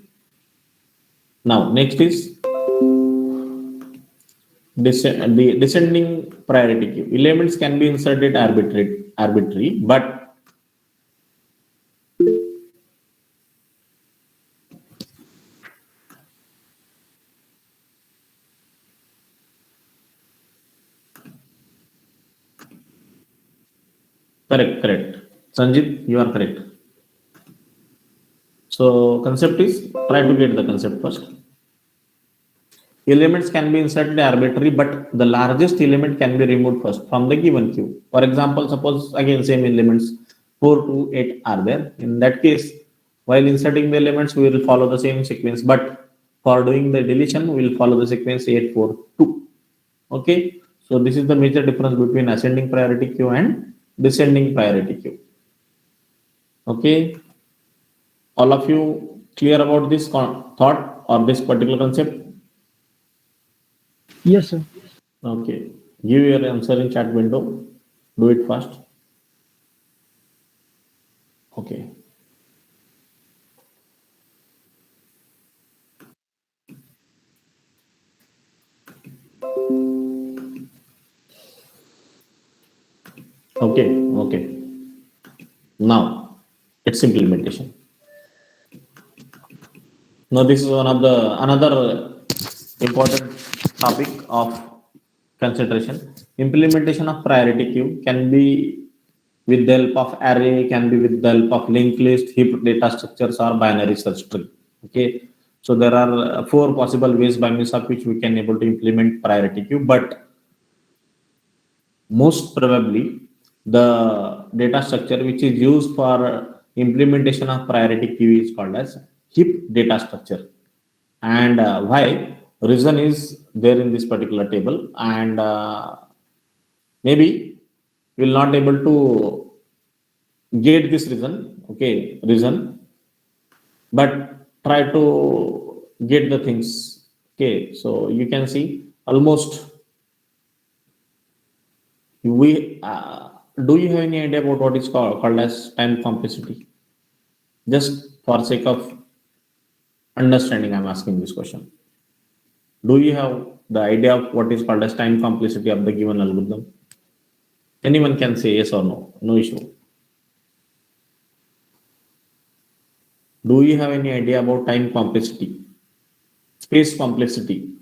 Now next is the descending priority queue. Elements can be inserted arbitrary, but Correct, correct. Sanjit, you are correct. So concept is, try to get the concept first. Elements can be inserted arbitrary, but the largest element can be removed first from the given queue. For example, suppose again same elements 4 to 8 are there. In that case, while inserting the elements, we will follow the same sequence, but for doing the deletion, we will follow the sequence 8, 4, 2. Okay, so this is the major difference between ascending priority queue and descending priority queue. Okay, all of you clear about this thought or this particular concept? Yes, sir. Okay, give your answer in chat window. Do it fast. Okay. Okay, okay. Now, its implementation. Now, this is one of the another important topic of consideration. Implementation of priority queue can be with the help of array, can be with the help of linked list, heap data structures, or binary search tree. Okay, so there are four possible ways by means of which we can able to implement priority queue, but most probably the data structure which is used for implementation of priority queue is called as heap data structure. And why? Reason is there in this particular table, and maybe we will not able to get this reason. Okay, reason, but try to get the things. Okay, so you can see almost we do you have any idea about what is called as time complexity? Just for sake of understanding, I'm asking this question. Do you have the idea of what is called as time complexity of the given algorithm? Anyone can say yes or no, no issue. Do you have any idea about time complexity, space complexity?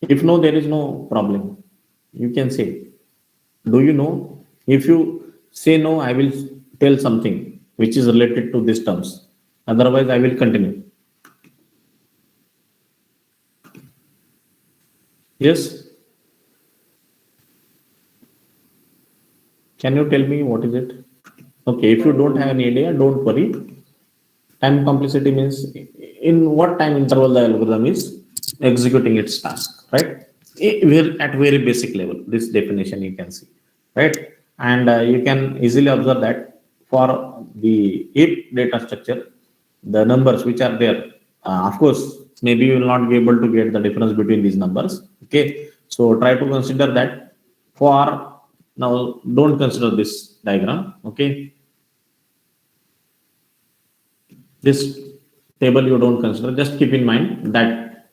If no, there is no problem. You can say, do you know? If you say no, I will tell something which is related to these terms. Otherwise, I will continue. Yes? Can you tell me what is it? Okay, if you don't have any idea, don't worry. Time complexity means in what time interval the algorithm is executing its task, right? We're at very basic level, this definition you can see, right? And you can easily observe that for the heap data structure, the numbers which are there, of course, maybe you will not be able to get the difference between these numbers. Okay, so try to consider that for now, don't consider this diagram. Okay, this table you don't consider, just keep in mind that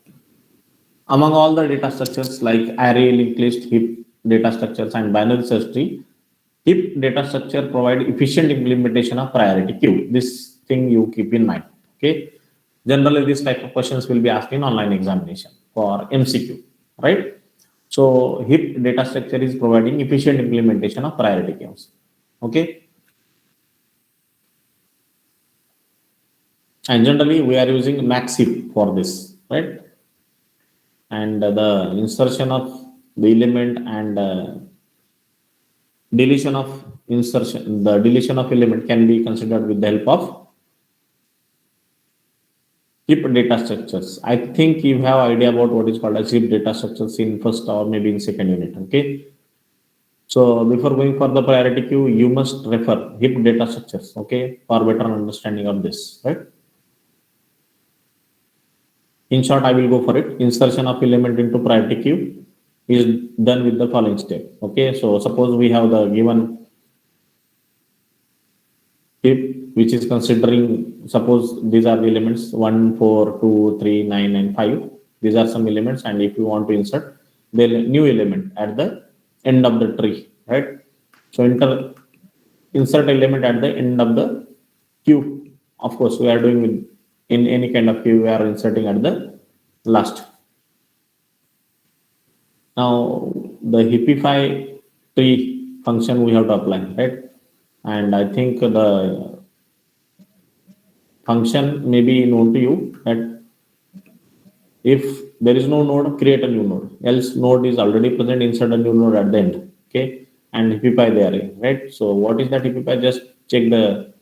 among all the data structures like array, linked list, heap data structures, and binary search tree, heap data structure provide efficient implementation of priority queue. This thing you keep in mind. Okay, generally this type of questions will be asked in online examination for MCQ, right? So heap data structure is providing efficient implementation of priority queues. Okay, and generally we are using max heap for this, right? And the insertion of the element and deletion of insertion, the deletion of element can be considered with the help of heap data structures. I think you have idea about what is called as heap data structures in first or maybe in second unit. Okay, so before going for the priority queue, you must refer heap data structures. Okay, for better understanding of this, right? In short, I will go for it. Insertion of element into priority queue is done with the following step. Okay, so suppose we have the given heap which is considering, suppose these are the elements 1, 4, 2, 3, 9, and 5. These are some elements, and if you want to insert the new element at the end of the tree, right? So insert element at the end of the queue. Of course, we are doing with in any kind of queue, we are inserting at the last. Now the heapify tree function we have to apply, right? And I think the function may be known to you that if there is no node, create a new node. Else node is already present, insert a new node at the end. Okay, and hippify the array, right? So what is that hippify? Just check the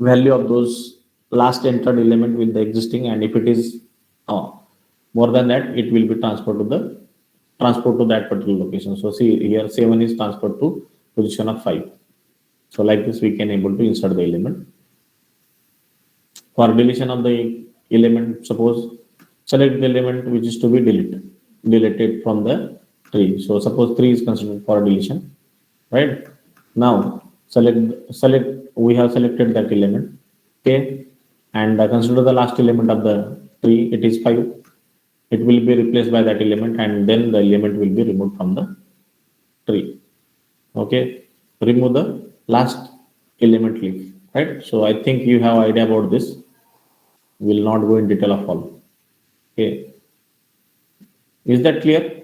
value of those last entered element with the existing, and if it is more than that, it will be transferred to that particular location. So see here, 7 is transferred to position of 5. So like this, we can able to insert the element. For deletion of the element, suppose select the element which is to be deleted from the tree. So suppose 3 is considered for deletion, right? Now select. We have selected that element, okay, and consider the last element of the tree. It is 5. It will be replaced by that element, and then the element will be removed from the tree. Okay, remove the last element leaf, right? So I think you have idea about this. Will not go in detail of all. Okay, is that clear?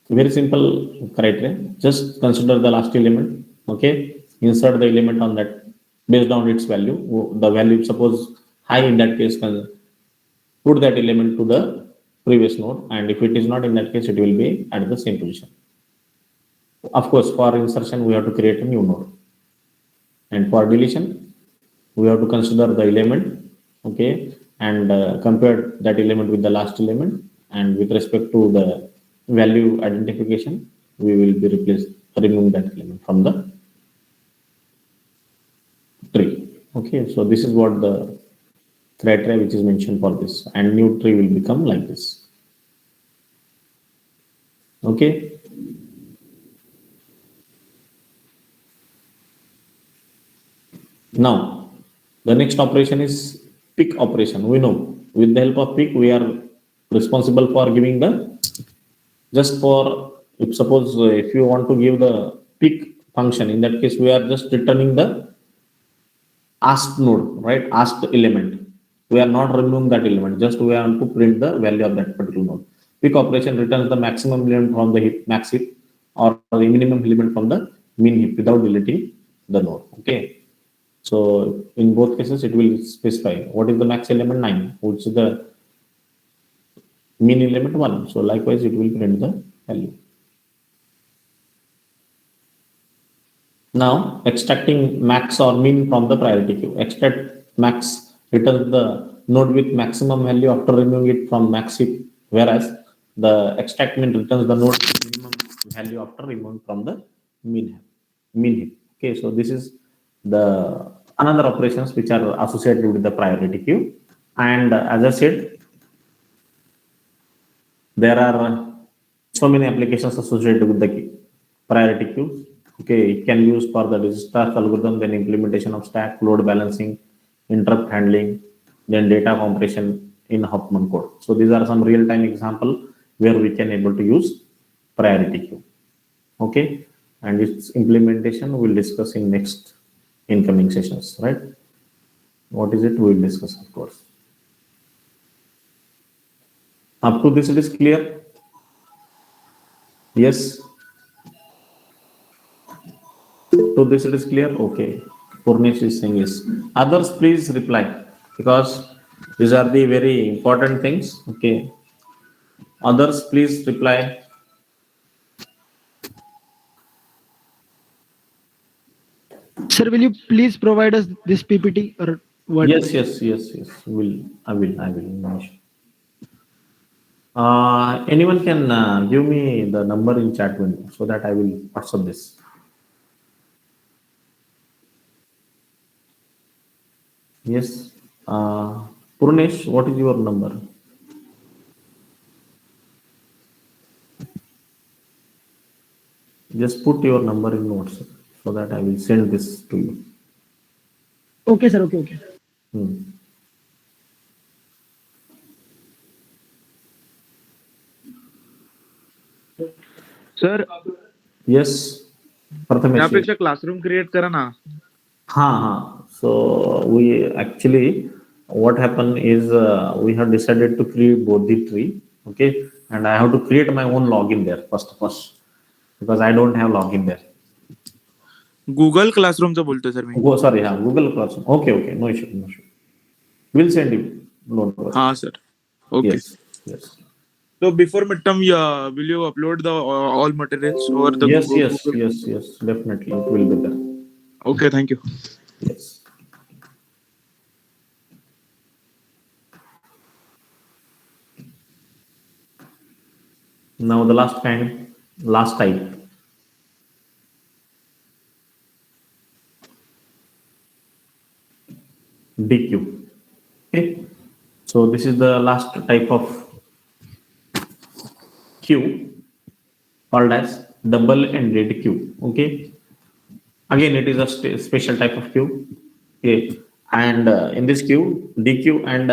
Very simple criteria. Just consider the last element. Okay, insert the element on that based on its value. The value, suppose high, in that case, put that element to the previous node, and if it is not, in that case, it will be at the same position. Of course, for insertion, we have to create a new node, and for deletion, we have to consider the element, okay, and compare that element with the last element, and with respect to the value identification, we will be removing that element from the tree. Okay, so this is what the criteria which is mentioned for this, and new tree will become like this. Okay, now the next operation is pick operation. We know with the help of pick we are responsible for giving the, just for, if suppose if you want to give the pick function, in that case we are just returning the asked node, right? Asked element. We are not removing that element, just we want to print the value of that particular node. Pick operation returns the maximum element from the heap, max heap, or the minimum element from the min heap without deleting the node. Okay, so in both cases it will specify what is the max element 9, which is the min element 1. So likewise it will print the value. Now extracting max or min from the priority queue. Extract max returns the node with maximum value after removing it from max heap, whereas the extract min returns the node with minimum value after removing from the min heap. Okay, so this is the another operations which are associated with the priority queue. And as I said, there are so many applications associated with the priority queues. Okay, it can be used for the disaster algorithm, then implementation of stack, load balancing, interrupt handling, then data compression in Huffman code. So these are some real-time example where we can able to use priority queue. Okay, and its implementation we'll discuss in next incoming sessions, right? What is it? We will discuss, of course. Up to this, it is clear? Yes. To this, it is clear? Okay. Purnesh is saying yes. Others, please reply, because these are the very important things. Okay. Others, please reply. Sir, will you please provide us this PPT or what? Yes. I will. Manish. Anyone can give me the number in chat window so that I will WhatsApp this. Yes. Purnesh, what is your number? Just put your number in WhatsApp so that I will send this to you. Okay, sir. Okay. Sir Yes. Prathamesh. यापेक्षा classroom create करा ना. हाँ. So we actually, what happened is we have decided to create both the tree. Okay, and I have to create my own login there first of all. because I don't have login there. Google क्लासरूमचं बोलतोय sir मी. Go, sorry, yeah, Google Classroom. Okay, no issue, no issue. We'll send you. Don't worry. हा sir. Okay. Yes, yes. So before midterm, will you upload the all materials over the Yes, Google? yes, definitely. It will be there. Okay, thank you. Yes. Now the last type. DQ. Okay. So this is the last type of queue called as double-ended queue. Okay. Again, it is a special type of queue. Okay. And in this queue, DQ and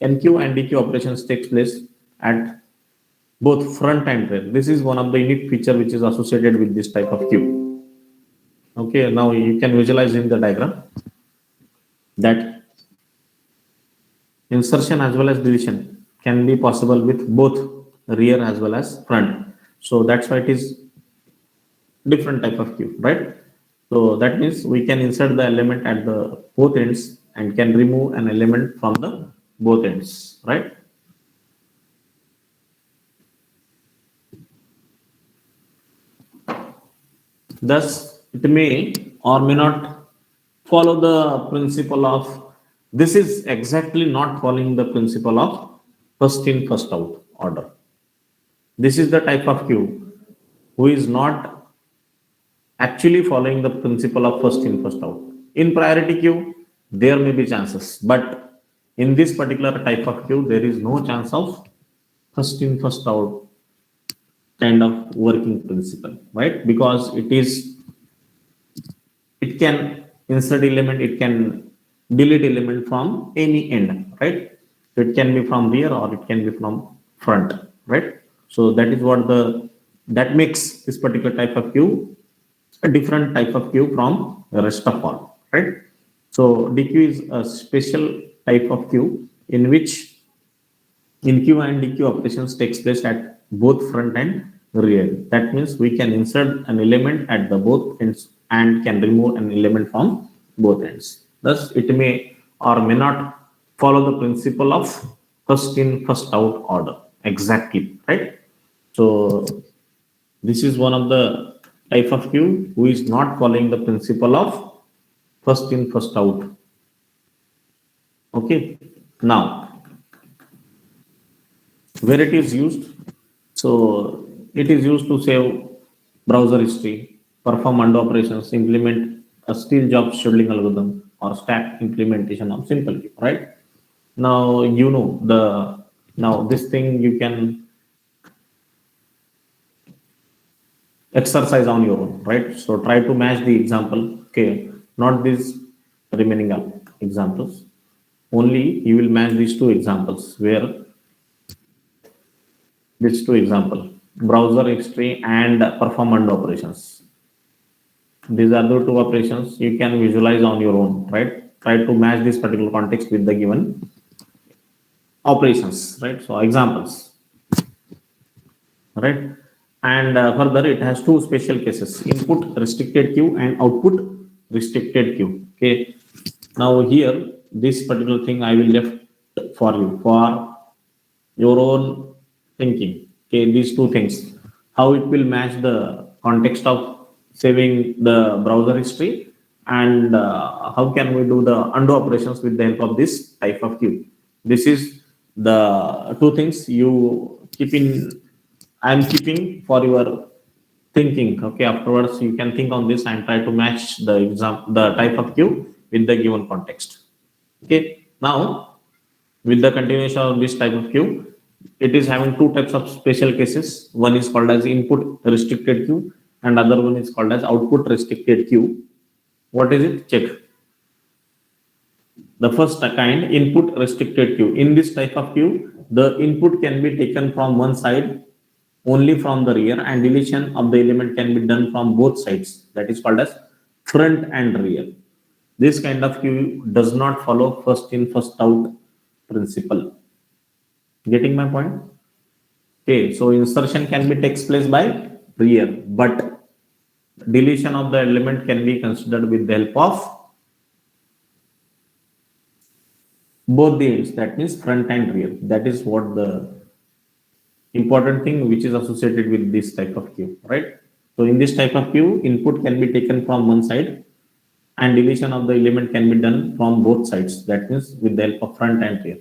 NQ and DQ operations takes place at both front and rear. This is one of the unique feature which is associated with this type of queue. Okay. Now you can visualize in the diagram that insertion as well as deletion can be possible with both rear as well as front. So that's why it is different type of queue, right? So that means we can insert the element at the both ends and can remove an element from the both ends, right? Thus, it may or may not follow the principle of, this is exactly not following the principle of first in, first out order. This is the type of queue who is not actually following the principle of first in, first out. In priority queue, there may be chances, but in this particular type of queue, there is no chance of first in, first out kind of working principle, right? Because it can insert element, it can delete element from any end, right? So it can be from rear or it can be from front, right? So that is what that makes this particular type of queue a different type of queue from the rest of all, right? So DQ is a special type of queue in which NQ and DQ operations takes place at both front and rear. That means we can insert an element at the both ends and can remove an element from both ends. Thus, it may or may not follow the principle of first in, first out order exactly, right? So this is one of the type of queue who is not following the principle of first in, first out. Okay. Now, where it is used, so it is used to save browser history, perform undo operations, implement a steal job scheduling algorithm, or stack implementation of simple queue, right? Now you know this thing you can exercise on your own, right? So try to match the example. Okay, not these remaining examples. Only you will match these two examples where these two examples, browser history and perform undo operations. These are the two operations you can visualize on your own, right? Try to match this particular context with the given operations, right? So examples, right? And further, it has two special cases: input restricted queue and output restricted queue. Okay. Now here, this particular thing I will left for you for your own thinking. Okay, these two things, how it will match the context of saving the browser history, and how can we do the undo operations with the help of this type of queue. This is the two things you keep in. I am keeping for your thinking. Okay, afterwards you can think on this and try to match the type of queue with the given context. Okay, now with the continuation of this type of queue, it is having two types of special cases. One is called as input restricted queue and other one is called as output restricted queue. What is it? Check. The first kind, input restricted queue. In this type of queue, the input can be taken from one side only from the rear, and deletion of the element can be done from both sides. That is called as front and rear. This kind of queue does not follow first in, first out principle. Getting my point? Okay, so insertion can be takes place by rear, but deletion of the element can be considered with the help of both the ends, that means front and rear. That is what the important thing which is associated with this type of queue, right? So in this type of queue, input can be taken from one side and deletion of the element can be done from both sides, that means with the help of front and rear.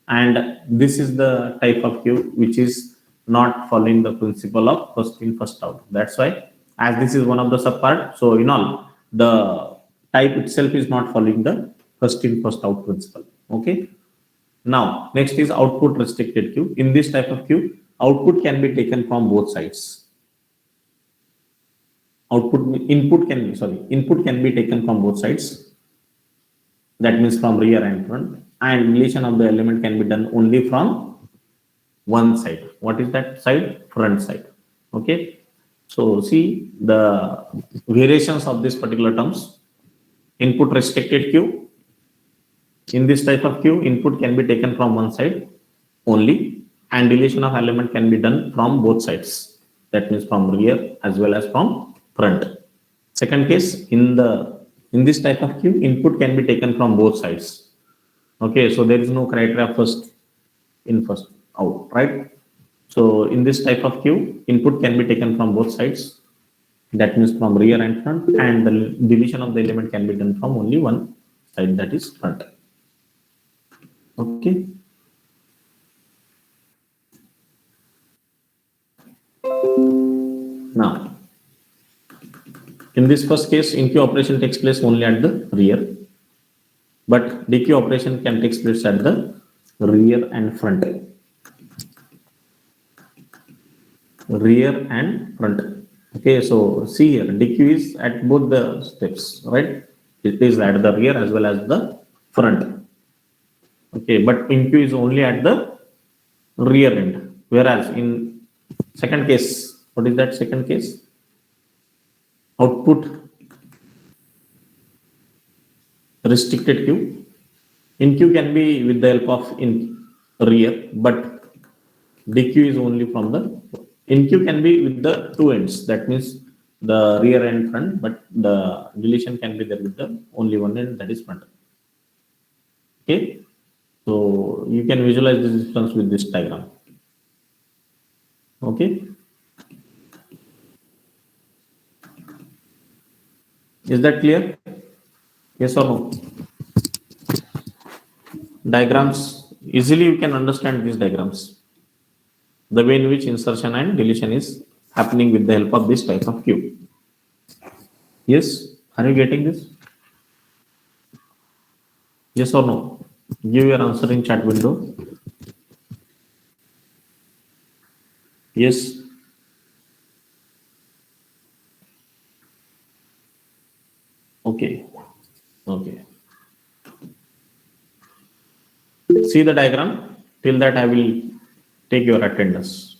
And this is the type of queue which is not following the principle of first in, first out. That's why, as this is one of the subpart, so in all, the type itself is not following the first in, first out principle. Okay. Now, next is output restricted queue. In this type of queue, output can be taken from both sides. Input can be taken from both sides. That means from rear and front. And deletion of the element can be done only from one side. What is that side? Front side. Okay. So see the variations of this particular terms. Input restricted queue. In this type of queue, input can be taken from one side only, and deletion of element can be done from both sides. That means from rear as well as from front. Second case, in this type of queue, input can be taken from both sides. Okay, so there is no criteria first in, first out, right? So in this type of queue, input can be taken from both sides. That means from rear and front, and the deletion of the element can be done from only one side, that is front. Okay. Now, in this first case, in-queue operation takes place only at the rear, but D-queue operation can take place at the rear and front. Rear and front. Okay, so see here, D-queue is at both the steps, right? It is at the rear as well as the front. Okay, but in-queue is only at the rear end. Whereas in second case, what is that second case? Output restricted queue. In-queue can be with the help of in rear, but D-queue is only from the in-queue can be with the two ends. That means the rear and front, but the deletion can be there with the only one end, that is front. Okay. So you can visualize this difference with this diagram. Okay. Is that clear? Yes or no? Diagrams, easily you can understand these diagrams. The way in which insertion and deletion is happening with the help of this type of queue. Yes? Are you getting this? Yes or no? Give your answer in chat window. Yes. Okay. Okay. See the diagram. Till that I will take your attendance.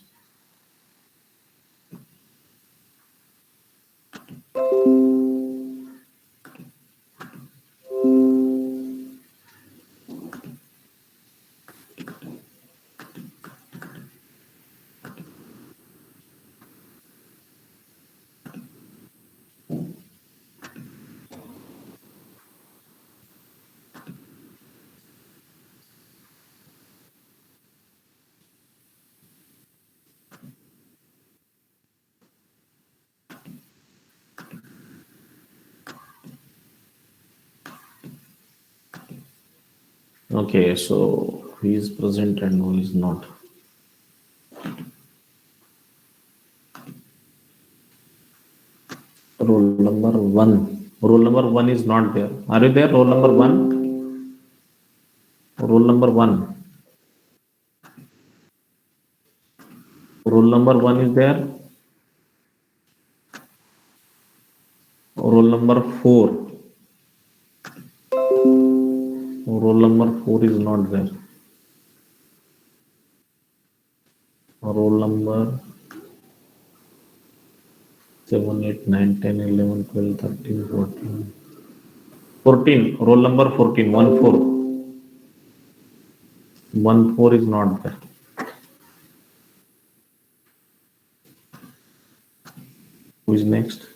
Okay, so who is present and who is not? Roll number one. Roll number one is not there. Are you there? Roll number one. Roll number one. Roll number one is there. Roll number four. Roll number 4 is not there. Roll number 7, 8, 9, 10, 11, 12, 13, 14. 14. Roll number 14. 1, 4. 1, 4 is not there. next?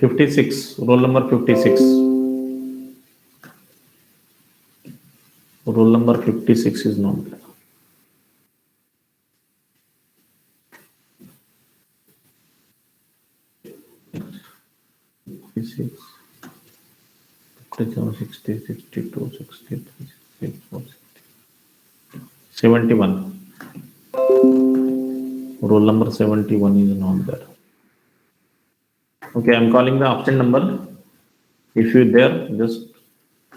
'56. Roll number 56. Roll number 56 is not there. '56. 57, 60, 62, 63, 64, 71. Roll number 71 is not there. Okay, I'm calling the option number. If you're there, just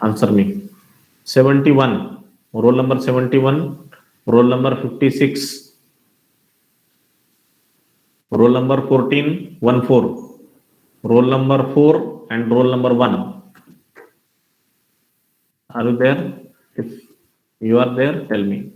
answer me. 71. Roll number 71. Roll number 56. Roll number 14, 14. Roll number 4 and roll number 1. Are you there? If you are there, tell me.